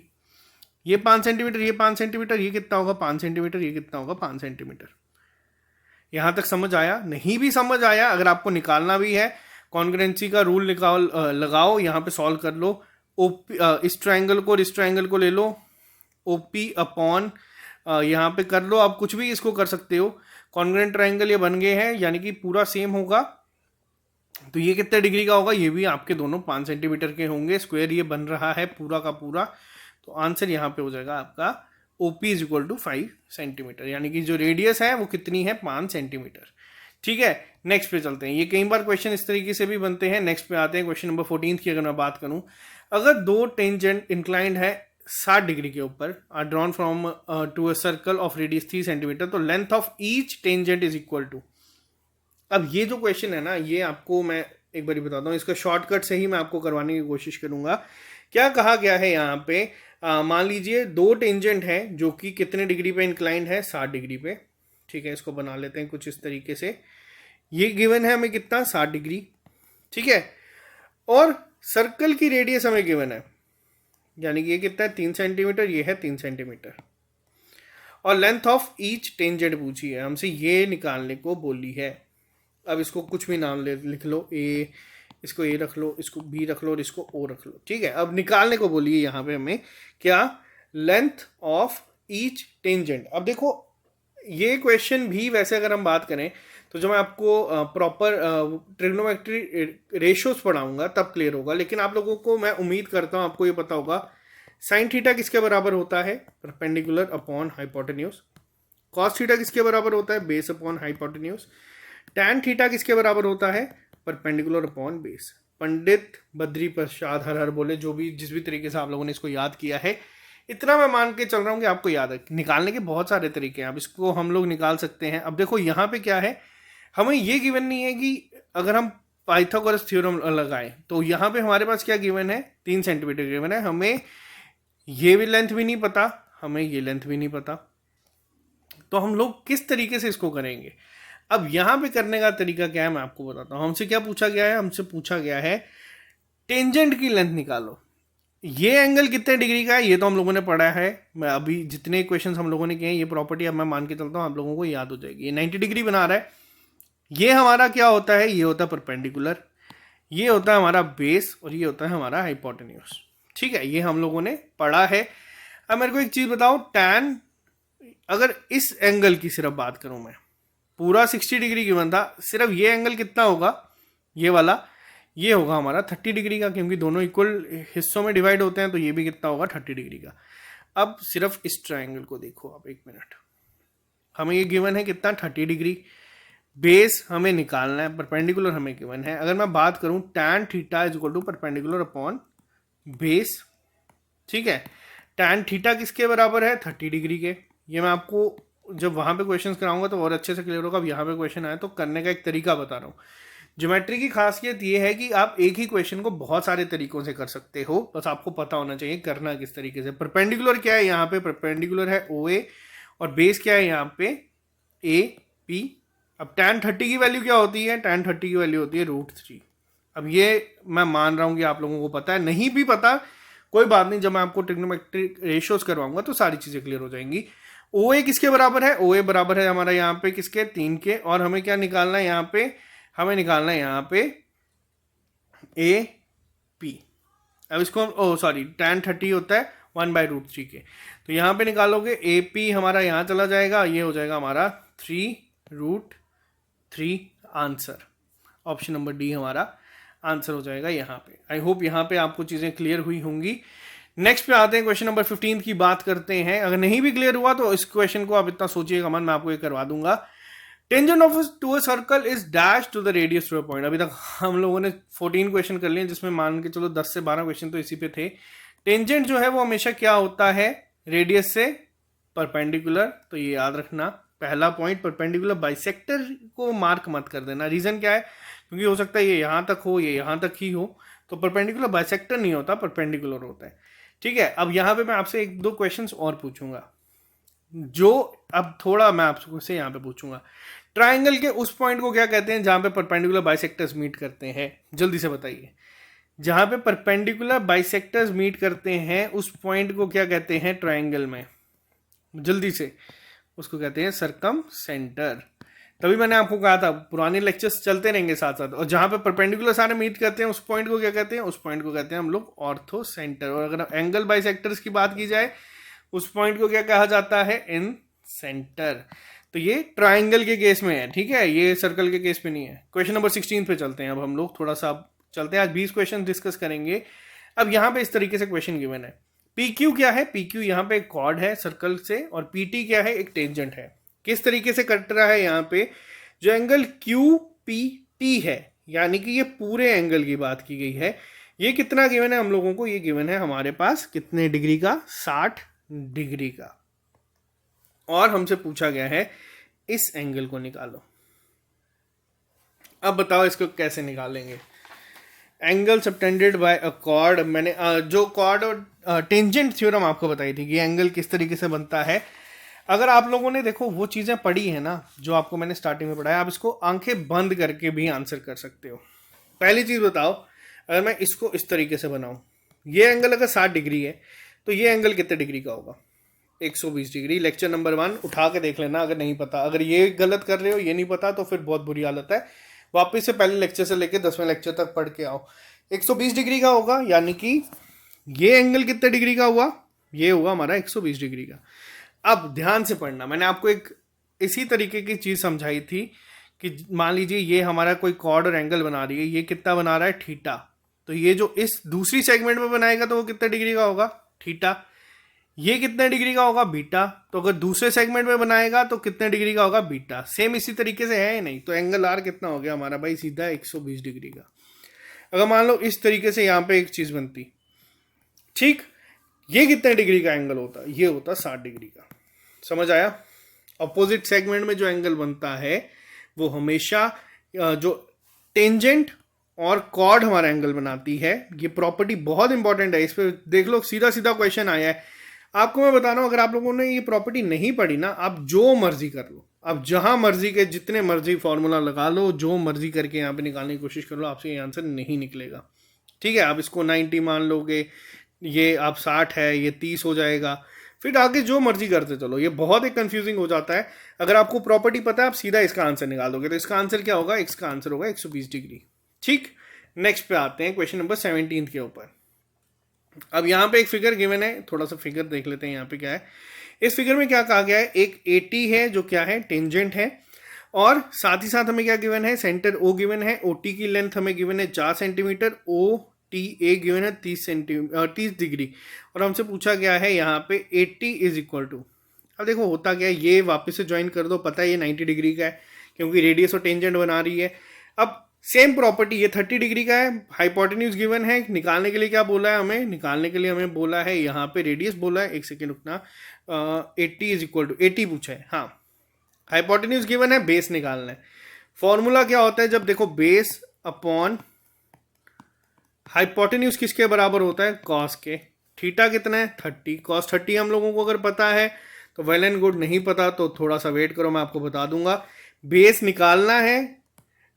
ये 5 सेंटीमीटर, ये 5 सेंटीमीटर, ये कितना होगा, 5 सेंटीमीटर, ये कितना होगा, 5 सेंटीमीटर। यहां तक समझ आया? नहीं भी समझ आया, अगर आपको निकालना भी है, कॉन्ग्रुएंसी का रूल लगाओ, यहाँ पे सॉल्व कर लो। इस ट्राइंगल को और इस ट्राइंगल को ले लो, ओपी अपॉन यहाँ पे कर लो, आप कुछ भी इसको कर सकते हो। कॉन्ग्रुएंट ट्राइंगल ये बन गए हैं, यानी कि पूरा सेम होगा। तो ये कितने डिग्री का होगा, ये भी आपके दोनों 5 सेंटीमीटर के होंगे। स्क्वायर ये बन रहा है पूरा का पूरा, तो आंसर यहाँ पे हो जाएगा आपका OP is equal to 5 centimetre, यानी कि जो रेडियस है वो कितनी है, 5 सेंटीमीटर। ठीक है, नेक्स्ट पे चलते हैं। ये कई बार क्वेश्चन इस तरीके से भी बनते हैं। नेक्स्ट पे आते हैं, क्वेश्चन नंबर 14 की अगर मैं बात करूं, अगर दो टेंजेंट इंक्लाइंड है 60 डिग्री के ऊपर, are drawn from to a circle of radius 3 centimetre, तो length of each tangent is equal to. अब ये जो क्वेश्चन है ना, ये आपको मैं एक बार बताता हूँ, इसका शॉर्टकट से ही मैं आपको करवाने की कोशिश करूंगा। क्या कहा गया है यहाँ पे, मान लीजिए दो टेंजेंट है जो कि कितने डिग्री पे इंक्लाइंड है, 60 डिग्री पे। ठीक है, इसको बना लेते हैं कुछ इस तरीके से। ये गिवन है हमें कितना, 60 डिग्री। ठीक है, और सर्कल की रेडियस हमें गिवन है, यानी कि ये कितना है, 3 सेंटीमीटर, ये है 3 सेंटीमीटर। और लेंथ ऑफ ईच टेंजेंट पूछी है हमसे, ये निकालने को बोली है। अब इसको कुछ भी नाम लिख लो, ए, इसको ए रख लो, इसको बी रख लो और इसको ओ रख लो। ठीक है, अब निकालने को बोलिए यहाँ पे हमें क्या, लेंथ ऑफ ईच टेंजेंट। अब देखो ये क्वेश्चन भी वैसे अगर हम बात करें तो जो मैं आपको प्रॉपर ट्रिग्नोमेट्री रेशियोज पढ़ाऊंगा तब क्लियर होगा, लेकिन आप लोगों को मैं उम्मीद करता हूँ आपको ये पता होगा साइन थीटा किसके बराबर होता है, perpendicular upon hypotenuse. Cos theta किसके बराबर होता है, base upon hypotenuse. Tan theta किसके बराबर होता है, perpendicular upon base. Pandit Badri Prasad हर हर बोले, जो भी जिस भी तरीके से आप लोगों ने इसको याद किया है, इतना मैं मान के चल रहा हूँ कि आपको याद है। निकालने के बहुत सारे तरीके हैं, अब इसको हम लोग निकाल सकते हैं। अब देखो यहाँ पे क्या है, हमें ये गिवन नहीं है कि अगर हम पाइथागोरस थ्योरम लगाएं तो यहाँ पे हमारे पास क्या गिवन है, 3 सेंटीमीटर गिवन है। हमें ये भी लेंथ भी नहीं पता, हमें ये लेंथ भी नहीं पता, तो हम लोग किस तरीके से इसको करेंगे। अब यहाँ पे करने का तरीका क्या है मैं आपको बताता हूँ। हमसे क्या पूछा गया है, हमसे पूछा गया है टेंजेंट की लेंथ निकालो। ये एंगल कितने डिग्री का है ये तो हम लोगों ने पढ़ा है। मैं अभी जितने क्वेश्चंस हम लोगों ने किए हैं ये प्रॉपर्टी अब मैं मान के चलता हूँ आप लोगों को याद हो जाएगी। ये 90 डिग्री बना रहा है। ये हमारा क्या होता है, ये होता है परपेंडिकुलर, ये होता है हमारा बेस और ये होता है हमारा हाइपोटेन्यूज। ठीक है, ये हम लोगों ने पढ़ा है। अब मेरे को एक चीज बताओ, टैन अगर इस एंगल की सिर्फ बात करूं मैं, पूरा 60 डिग्री गिवन था, सिर्फ ये एंगल कितना होगा, ये वाला, ये होगा हमारा 30 डिग्री का, क्योंकि दोनों इक्वल हिस्सों में डिवाइड होते हैं, तो ये भी कितना होगा 30 डिग्री का। अब सिर्फ इस ट्रायंगल को देखो आप, एक मिनट, हमें ये गिवन है कितना 30 डिग्री, बेस हमें निकालना है, परपेंडिकुलर हमें गिवन है। अगर मैं बात करूं tan theta is equal to perpendicular upon base, ठीक है, टैन थीटा किसके बराबर है 30 डिग्री के। ये मैं आपको जब वहां पे क्वेश्चंस कराऊंगा तो और अच्छे से क्लियर होगा। अब यहाँ पे क्वेश्चन आया तो करने का एक तरीका बता रहा हूँ। ज्योमेट्री की खासियत ये है कि आप एक ही क्वेश्चन को बहुत सारे तरीकों से कर सकते हो, बस आपको पता होना चाहिए करना किस तरीके से। परपेंडिकुलर क्या है, यहाँ पे परपेंडिकुलर है OA और बेस क्या है यहाँ पे AP। अब tan 30 की वैल्यू क्या होती है, tan 30 की वैल्यू होती है √3। अब ये मैं मान रहा हूँ कि आप लोगों को पता है, नहीं भी पता कोई बात नहीं, जब मैं आपको ट्रिग्नोमेट्रिक रेशियोज करवाऊंगा तो सारी चीजें क्लियर हो जाएंगी। OA किसके बराबर है, OA बराबर है हमारा यहाँ पे किसके, 3 के, और हमें क्या निकालना है यहाँ पे, हमें निकालना है यहाँ पे AP। अब इसको सॉरी tan 30 होता है 1/√3 के, तो यहाँ पे निकालोगे AP हमारा यहाँ चला जाएगा, ये हो जाएगा हमारा 3√3। आंसर ऑप्शन नंबर डी हमारा आंसर हो जाएगा यहाँ पे। आई होप यहाँ पे आपको चीजें क्लियर हुई होंगी। नेक्स्ट पे आते हैं, क्वेश्चन नंबर 15 की बात करते हैं। अगर नहीं भी क्लियर हुआ तो इस क्वेश्चन को आप इतना सोचिएगा मन, मैं आपको ये करवा दूंगा। Tangent of to a circle is dash to the radius through a point. अभी तक हम लोगों ने 14 क्वेश्चन कर लिए, जिसमें मान के चलो 10 से 12 क्वेश्चन तो इसी पे थे। टेंजेंट जो है वो हमेशा क्या होता है, रेडियस से परपेंडिकुलर। तो ये याद रखना, पहला पॉइंट परपेंडिकुलर बाइसेक्टर को मार्क मत कर देना। रीजन क्या है, क्योंकि हो सकता है ये यहाँ तक हो, ये यहाँ तक ही हो, तो परपेंडिकुलर बाइसेक्टर नहीं होता, परपेंडिकुलर होता है। ठीक है, अब यहाँ पे मैं आपसे 1-2 क्वेश्चंस और पूछूंगा, जो अब थोड़ा मैं आपसे यहाँ पे पूछूंगा। ट्राइंगल के उस पॉइंट को क्या कहते हैं जहां पे परपेंडिकुलर बाइसेक्टर्स मीट करते हैं, जल्दी से बताइए। जहां पे परपेंडिकुलर बाइसेक्टर्स मीट करते हैं उस पॉइंट को क्या कहते हैं ट्राइंगल में, जल्दी से, उसको कहते हैं सरकम सेंटर। तभी मैंने आपको कहा था पुराने लेक्चर्स चलते रहेंगे साथ साथ। और जहां पे परपेंडिकुलर सारे मीट करते हैं उस पॉइंट को क्या कहते हैं, उस पॉइंट को कहते हैं हम लोग ऑर्थो सेंटर। और अगर एंगल बाइसेक्टर्स की बात की जाए उस पॉइंट को क्या कहा जाता है, इन सेंटर। तो ये ट्राइंगल के केस में है, ठीक है, ये सर्कल के केस में नहीं है। क्वेश्चन नंबर 16 पे चलते हैं अब हम लोग, थोड़ा सा चलते हैं, आज 20 क्वेश्चन डिस्कस करेंगे। अब यहाँ पे इस तरीके से क्वेश्चन गिवन है, PQ क्या है, PQ यहाँ पे एक कॉर्ड है सर्कल से, और PT क्या है, एक टेंजेंट है। किस तरीके से कट रहा है, यहाँ पे जो एंगल QPT है, यानी कि ये पूरे एंगल की बात की गई है। ये कितना गिवन है हम लोगों को, ये गिवन है हमारे पास कितने डिग्री का, 60 डिग्री का। और हमसे पूछा गया है इस एंगल को निकालो। अब बताओ इसको कैसे निकालेंगे। एंगल सबटेंडेड बाय अ कॉर्ड, मैंने जो कॉर्ड और टेंजेंट थ्योरम आपको बताई थी कि एंगल किस तरीके से बनता है। अगर आप लोगों ने देखो वो चीजें पढ़ी है ना जो आपको मैंने स्टार्टिंग में पढ़ाया, आप इसको आंखें बंद करके भी आंसर कर सकते हो। पहली चीज बताओ, अगर मैं इसको इस तरीके से बनाऊं, ये एंगल अगर 60 डिग्री है तो ये एंगल कितने डिग्री का होगा, 120 डिग्री। लेक्चर नंबर 1 उठा के देख लेना अगर नहीं पता। अगर ये गलत कर रहे हो, ये नहीं पता, तो फिर बहुत बुरी हालत है। वापस से पहले लेक्चर से लेके 10वें लेक्चर तक पढ़ के आओ। 120 डिग्री का होगा, यानी कि ये एंगल कितने डिग्री का हुआ, ये हुआ हमारा 120 डिग्री का। अब ध्यान से पढ़ना, मैंने आपको एक इसी तरीके की चीज समझाई थी कि मान लीजिए ये हमारा कोई कॉर्ड और एंगल बना रही है, ये कितना बना रहा है, थीटा। तो ये जो इस दूसरी सेगमेंट में बनाएगा तो वो कितने डिग्री का होगा, थीटा। ये कितने डिग्री का होगा, बीटा। तो अगर दूसरे सेगमेंट में बनाएगा तो कितने डिग्री का होगा, बीटा। सेम इसी तरीके से है नहीं, तो एंगल आर कितना हो गया हमारा भाई, सीधा 120 डिग्री का। अगर मान लो इस तरीके से यहाँ पे एक चीज बनती, ठीक, ये कितने डिग्री का एंगल होता है? ये होता 60 डिग्री का। समझ आया? अपोजिट सेगमेंट में जो एंगल बनता है वो हमेशा जो टेंजेंट और कॉर्ड हमारा एंगल बनाती है। ये प्रॉपर्टी बहुत इंपॉर्टेंट है, इस पर देख लो, सीधा सीधा क्वेश्चन आया है। आपको मैं बता रहा हूं, अगर आप लोगों ने ये प्रॉपर्टी नहीं पढ़ी ना, आप जो मर्जी कर लो, आप जहां मर्जी के जितने मर्जी फॉर्मूला लगा लो, जो मर्जी करके यहाँ पे निकालने की कोशिश कर लो, आपसे ये आंसर नहीं निकलेगा। ठीक है, आप इसको 90 मान लोगे, ये आप 60 है, ये 30 हो जाएगा, फिर आगे जो मर्जी करते चलो। ये बहुत एक कंफ्यूजिंग हो जाता है। अगर आपको प्रॉपर्टी पता है, आप सीधा इसका आंसर निकाल दोगे। तो इसका आंसर क्या होगा? इसका आंसर होगा 120 डिग्री। ठीक, नेक्स्ट पे आते हैं क्वेश्चन नंबर 17 के ऊपर। अब यहाँ पे एक फिगर गिवन है, थोड़ा सा फिगर देख लेते हैं यहाँ पे क्या है। इस फिगर में क्या कहा गया है? एक 80 है जो क्या है? टेंजेंट है, और साथ ही साथ हमें क्या गिवन है? सेंटर O गिवन है। OT की लेंथ हमें गिवन है 4 सेंटीमीटर, OTA गिवन है 30 डिग्री, और हमसे पूछा गया है यहाँ पे 80 इज इक्वल टू। अब देखो होता क्या है, ये वापस से ज्वाइन कर दो, पता है ये 90 डिग्री का है क्योंकि रेडियस और टेंजेंट बना रही है। अब सेम प्रॉपर्टी, ये 30 डिग्री का है, हाइपोटेन्यूज गिवन है। निकालने के लिए क्या बोला है हमें? निकालने के लिए हमें बोला है यहाँ पे रेडियस बोला है, एक सेकेंड रुकना, 80 इज इक्वल टू 80 पूछा है। हाँ, हाइपोटेन्यूज गिवन है, बेस निकालना है। फॉर्मूला क्या होता है? जब देखो बेस अपॉन हाइपोटेन्यूज किसके बराबर होता है? कॉस के। थीटा कितना है? 30। कॉस 30 हम लोगों को अगर पता है तो वेल एंड गुड, नहीं पता तो थोड़ा सा वेट करो, मैं आपको बता दूंगा। बेस निकालना है,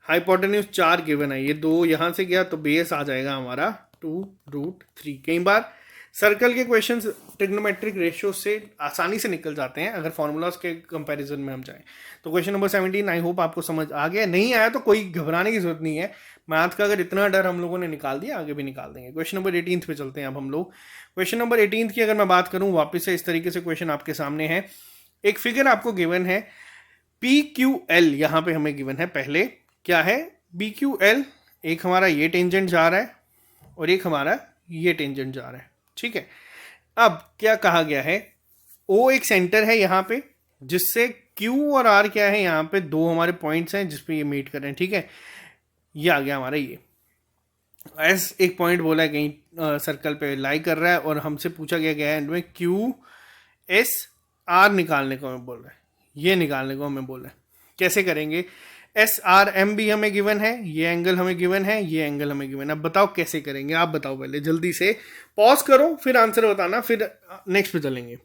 हाइपोटेन्यूज 4 गिवन है, ये 2 यहां से गया तो बेस आ जाएगा हमारा 2√3। कई बार सर्कल के क्वेश्चन ट्रिग्नोमेट्रिक रेशियो से आसानी से निकल जाते हैं अगर फॉर्मूलाज के कंपैरिजन में हम जाएं। तो क्वेश्चन नंबर 17 आई होप आपको समझ आ गया। नहीं आया तो कोई घबराने की जरूरत नहीं है, मैथ का अगर इतना डर हम लोगों ने निकाल दिया, आगे भी निकाल देंगे। क्वेश्चन नंबर 18 पे चलते हैं अब हम लोग। क्वेश्चन नंबर 18 की अगर मैं बात करूं, वापस से इस तरीके से क्वेश्चन आपके सामने है। एक फिगर आपको गिवन है, PQL यहाँ पे हमें गिवन है। पहले क्या है? BQL, एक हमारा ये टेंजेंट जा रहा है और एक हमारा ये टेंजेंट जा रहा है। ठीक है, अब क्या कहा गया है? O एक सेंटर है यहाँ पे, जिससे Q और R क्या है? यहाँ पे 2 हमारे पॉइंट्स हैं जिसपे ये मीट कर रहे हैं। ठीक है, ये आ गया हमारा ये S एक पॉइंट बोला है कहीं सर्कल पे लाई कर रहा है, और हमसे पूछा गया है में QSR निकालने को हमें बोल रहा है, ये निकालने को हमें बोल रहा है। कैसे करेंगे? SRM भी हमें गिवन है, ये एंगल हमें गिवन है, ये एंगल हमें गिवन है। अब बताओ कैसे करेंगे? आप बताओ, पहले जल्दी से पॉज करो, फिर आंसर बताना, फिर नेक्स्ट पे चलेंगे।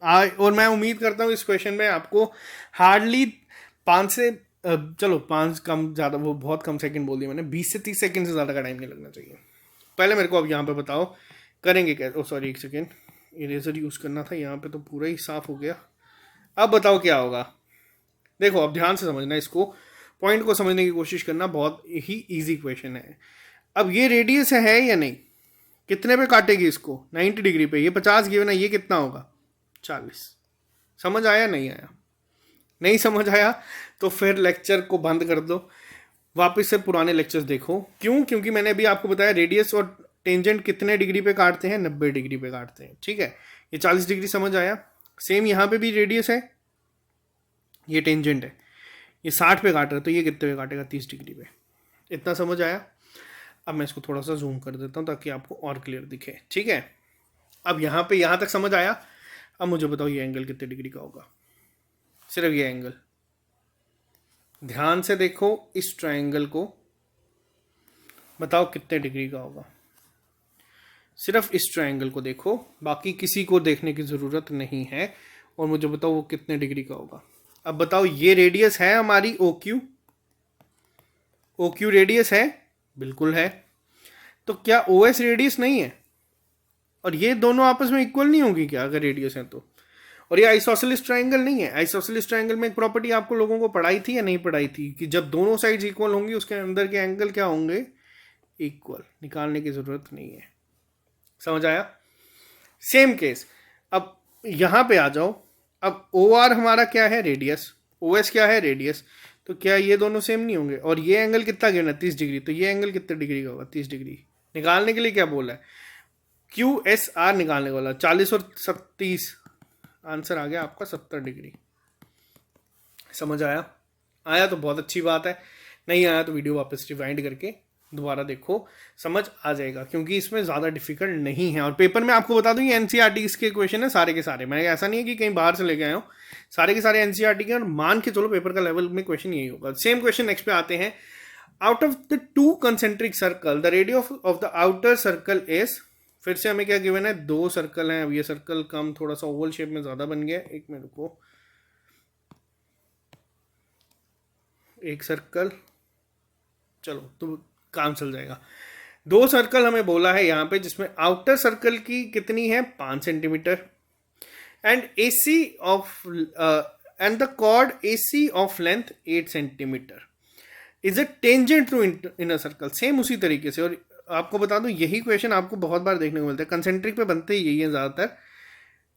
और मैं उम्मीद करता हूँ इस क्वेश्चन में आपको हार्डली 5 से चलो 5 कम ज़्यादा, वो बहुत कम सेकंड बोल दिया मैंने, 20 से 30 सेकंड से ज़्यादा का टाइम नहीं लगना चाहिए। पहले मेरे को अब यहाँ पे बताओ करेंगे क्या? ओ सॉरी, एक सेकेंड, इरेजर यूज़ करना था, यहाँ पे तो पूरा ही साफ हो गया। अब बताओ क्या होगा? देखो अब ध्यान से समझना, इसको पॉइंट को समझने की कोशिश करना, बहुत ही इजी क्वेश्चन है। अब ये रेडियस है या नहीं? कितने पे काटेगी इसको? 90 डिग्री पे। ये 50 गिवन है, ये कितना होगा? 40। समझ आया? नहीं आया? नहीं समझ आया तो फिर लेक्चर को बंद कर दो, वापस से पुराने लेक्चर्स देखो। क्यों? क्योंकि मैंने अभी आपको बताया रेडियस और टेंजेंट कितने डिग्री पे काटते हैं? 90 डिग्री पे काटते हैं। ठीक है, ये 40 डिग्री समझ आया। सेम यहाँ पे भी रेडियस है, ये टेंजेंट है, ये 60 पे काट रहा है, तो ये कितने पे काटेगा? 30 डिग्री पे। इतना समझ आया? अब मैं इसको थोड़ा सा जूम कर देता हूँ ताकि आपको और क्लियर दिखे। ठीक है, अब यहाँ पे यहाँ तक समझ आया। अब मुझे बताओ ये एंगल कितने डिग्री का होगा? सिर्फ ये एंगल, ध्यान से देखो इस ट्रायंगल को, बताओ कितने डिग्री का होगा? सिर्फ इस ट्रायंगल को देखो, बाकी किसी को देखने की ज़रूरत नहीं है, और मुझे बताओ वो कितने डिग्री का होगा। अब बताओ, ये रेडियस है हमारी OQ, OQ रेडियस है, बिल्कुल है। तो क्या OS रेडियस नहीं है? और ये दोनों आपस में इक्वल नहीं होगी क्या अगर रेडियस है तो? और ये आइसोसेलेस ट्रायंगल नहीं है। आइसोसेलेस ट्रायंगल में एक प्रॉपर्टी आपको लोगों को पढ़ाई थी या नहीं पढ़ाई थी, कि जब दोनों साइड्स इक्वल होंगी उसके अंदर के एंगल क्या होंगे? इक्वल। निकालने की जरूरत नहीं है। समझ आया? सेम केस, अब यहां पे आ जाओ। अब OR हमारा क्या है? रेडियस। OS क्या है? रेडियस। तो क्या ये दोनों सेम नहीं होंगे? और ये एंगल कितना गिरना? 30 डिग्री। तो ये एंगल कितने डिग्री का होगा? 30 डिग्री। निकालने के लिए क्या बोला है? QSR निकालने वाला। 40 और 30, आंसर आ गया आपका 70 डिग्री। समझ आया? आया तो बहुत अच्छी बात है, नहीं आया तो वीडियो वापस रिवाइंड करके दोबारा देखो, समझ आ जाएगा, क्योंकि इसमें ज़्यादा डिफिकल्ट नहीं है। और पेपर में आपको बता दूं ये एनसीईआरटी के क्वेश्चन है सारे के सारे, मैं ऐसा नहीं है कि कहीं बाहर से लेके आया हूँ, सारे के सारे एनसीईआरटी के, और मान के चलो पेपर का लेवल में क्वेश्चन यही होगा। सेम क्वेश्चन नेक्स्ट पे आते हैं। Out of the 2 concentric circle the radius of the outer circle is, फिर से हमें क्या गिवन है, 2 सर्कल हैं। अब ये सर्कल कम थोड़ा सा ओवल शेप में ज़्यादा बन गया, एक मिनट को, एक सर्कल, चलो तो काम चल जाएगा। 2 सर्कल हमें बोला है यहाँ पे, जिसमें आउटर सर्कल की कितनी है 5 centimetre, and AC of and the chord AC of length 8 centimetre is a tangent to inner circle. Same उसी तरीके से, और आपको बता दूं यही क्वेश्चन आपको बहुत बार देखने को मिलता है, कंसेंट्रिक पे बनते ही यही है ज़्यादातर।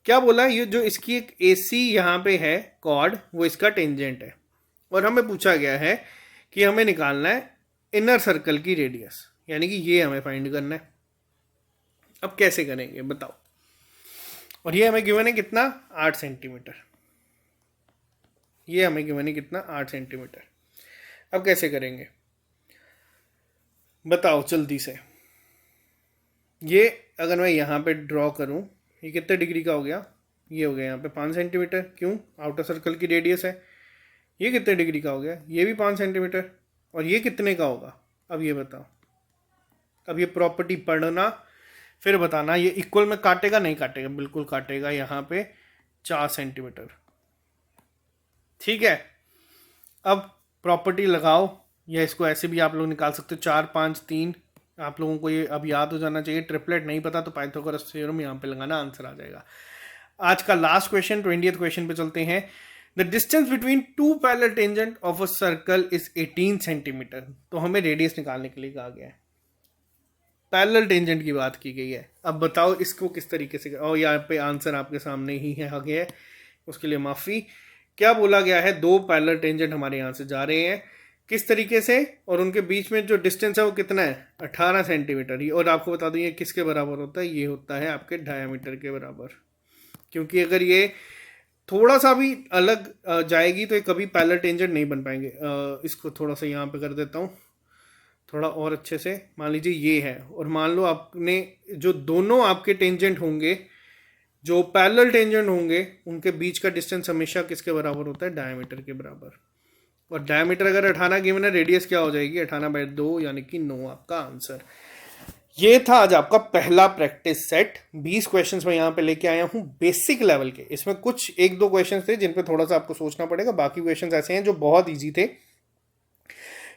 क्या बोला, ये जो इसकी एक AC यहाँ पे है कॉर्ड, वो इसका टेंजेंट है, और हमें पूछा गया है कि हमें निकालना है इनर सर्कल की रेडियस, यानी कि ये हमें फाइंड करना है। अब कैसे करेंगे बताओ, और ये हमें गिवन है कितना 8 सेंटीमीटर, ये हमें गिवन है कितना 8 सेंटीमीटर। अब कैसे करेंगे बताओ जल्दी से। ये अगर मैं यहाँ पे ड्रॉ करूँ, ये कितने डिग्री का हो गया, ये हो गया यहाँ पे 5 सेंटीमीटर, क्यों, आउटर सर्कल की रेडियस है। ये कितने डिग्री का हो गया, ये भी 5 सेंटीमीटर, और ये कितने का होगा, अब ये बताओ। अब ये प्रॉपर्टी पढ़ना फिर बताना, ये इक्वल में काटेगा नहीं काटेगा, बिल्कुल काटेगा यहाँ पे 4 सेंटीमीटर, ठीक है। अब प्रॉपर्टी लगाओ, या इसको ऐसे भी आप लोग निकाल सकते हो, 4 5 3। आप लोगों को ये अब याद हो जाना चाहिए, ट्रिपलेट नहीं पता तो पाइथागोरस थ्योरम यहाँ पे लगाना, आंसर आ जाएगा। आज का लास्ट क्वेश्चन 20th क्वेश्चन पे चलते हैं। The distance between 2 parallel tangent of a circle is 18 centimetre. तो हमें रेडियस निकालने के लिए कहा गया है, पैरेलल टेंजेंट की बात की गई है। अब बताओ इसको किस तरीके से, और यहाँ पे आंसर आपके सामने ही है आगे है, उसके लिए माफ़ी। क्या बोला गया है, 2 पैरेलल टेंजेंट हमारे यहाँ से जा रहे हैं, किस तरीके से, और उनके बीच में जो डिस्टेंस है वो कितना है 18 सेंटीमीटर। और आपको बता दूं ये किसके बराबर होता है, ये होता है आपके डायमीटर के बराबर, क्योंकि अगर ये थोड़ा सा भी अलग जाएगी तो ये कभी पैरेलल टेंजेंट नहीं बन पाएंगे। इसको थोड़ा सा यहाँ पे कर देता हूँ थोड़ा और अच्छे से। मान लीजिए ये है, और मान लो आपने जो दोनों आपके टेंजेंट होंगे, जो पैरेलल टेंजेंट होंगे, उनके बीच का डिस्टेंस हमेशा किसके बराबर होता है, डायमीटर के बराबर। और डायमीटर अगर 18 गिवन है, रेडियस क्या हो जाएगी 18/2, यानी कि 9 आपका आंसर। ये था आज आपका पहला प्रैक्टिस सेट। 20 क्वेश्चंस मैं यहाँ पे लेके आया हूँ बेसिक लेवल के। इसमें कुछ 1-2 क्वेश्चंस थे जिन पे थोड़ा सा आपको सोचना पड़ेगा, बाकी क्वेश्चंस ऐसे हैं जो बहुत ईजी थे।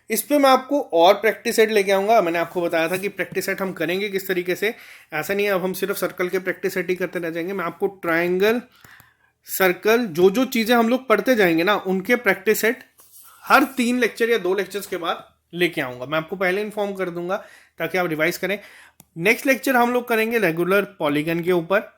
इस पे मैं आपको और प्रैक्टिस सेट लेके आऊँगा। मैंने आपको बताया था कि प्रैक्टिस सेट हम करेंगे किस तरीके से, ऐसा नहीं है अब हम सिर्फ सर्कल के प्रैक्टिस सेट ही करते रह जाएंगे। मैं आपको ट्राइंगल, सर्कल, जो चीज़ें हम लोग पढ़ते जाएंगे ना, उनके प्रैक्टिस सेट हर 3 लेक्चर या 2 लेक्चर्स के बाद लेके आऊँगा। मैं आपको पहले इन्फॉर्म कर दूंगा ताकि आप रिवाइज करें। नेक्स्ट लेक्चर हम लोग करेंगे रेगुलर पॉलीगन के ऊपर।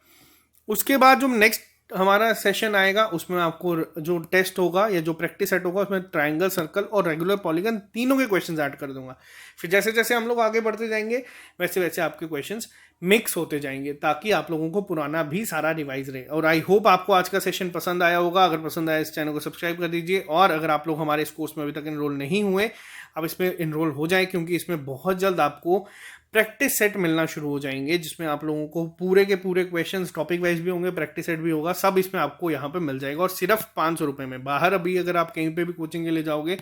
उसके बाद जो नेक्स्ट हमारा सेशन आएगा उसमें आपको जो टेस्ट होगा या जो प्रैक्टिस सेट होगा उसमें ट्रायंगल, सर्कल और रेगुलर पॉलीगन तीनों के क्वेश्चंस ऐड कर दूंगा। फिर जैसे जैसे हम लोग आगे बढ़ते जाएंगे वैसे वैसे आपके क्वेश्चंस मिक्स होते जाएंगे ताकि आप लोगों को पुराना भी सारा रिवाइज रहे। और आई होप आपको आज का सेशन पसंद आया होगा। अगर पसंद आया इस चैनल को सब्सक्राइब कर दीजिए, और अगर आप लोग हमारे इस कोर्स में अभी तक इनरोल नहीं हुए, अब इसमें इनरोल हो जाए, क्योंकि इसमें बहुत जल्द आपको प्रैक्टिस सेट मिलना शुरू हो जाएंगे जिसमें आप लोगों को पूरे के पूरे क्वेश्चंस टॉपिक वाइज भी होंगे, प्रैक्टिस सेट भी होगा, सब इसमें आपको यहाँ पे मिल जाएगा। और सिर्फ 500 रुपये में। बाहर अभी अगर आप कहीं पे भी कोचिंग के लिए जाओगे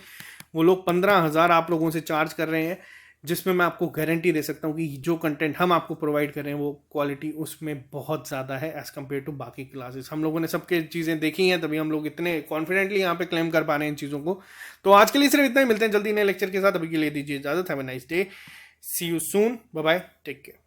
वो लोग 15,000 आप लोगों से चार्ज कर रहे हैं, जिसमें मैं आपको गारंटी दे सकता हूँ कि जो कंटेंट हम आपको प्रोवाइड कर रहे हैं वो क्वालिटी उसमें बहुत ज़्यादा है एज़ कम्पेयर टू बाकी क्लासेस। हम लोगों ने सबके चीज़ें देखी हैं, तभी हम लोग इतने कॉन्फिडेंटली यहाँ पे क्लेम कर पा रहे हैं इन चीज़ों को। तो आज के लिए सिर्फ इतना ही। मिलते हैं जल्दी नए लेक्चर के साथ। अभी के लिए दीजिए इजाज़त। Have a nice day. See you soon. Bye bye. Take care.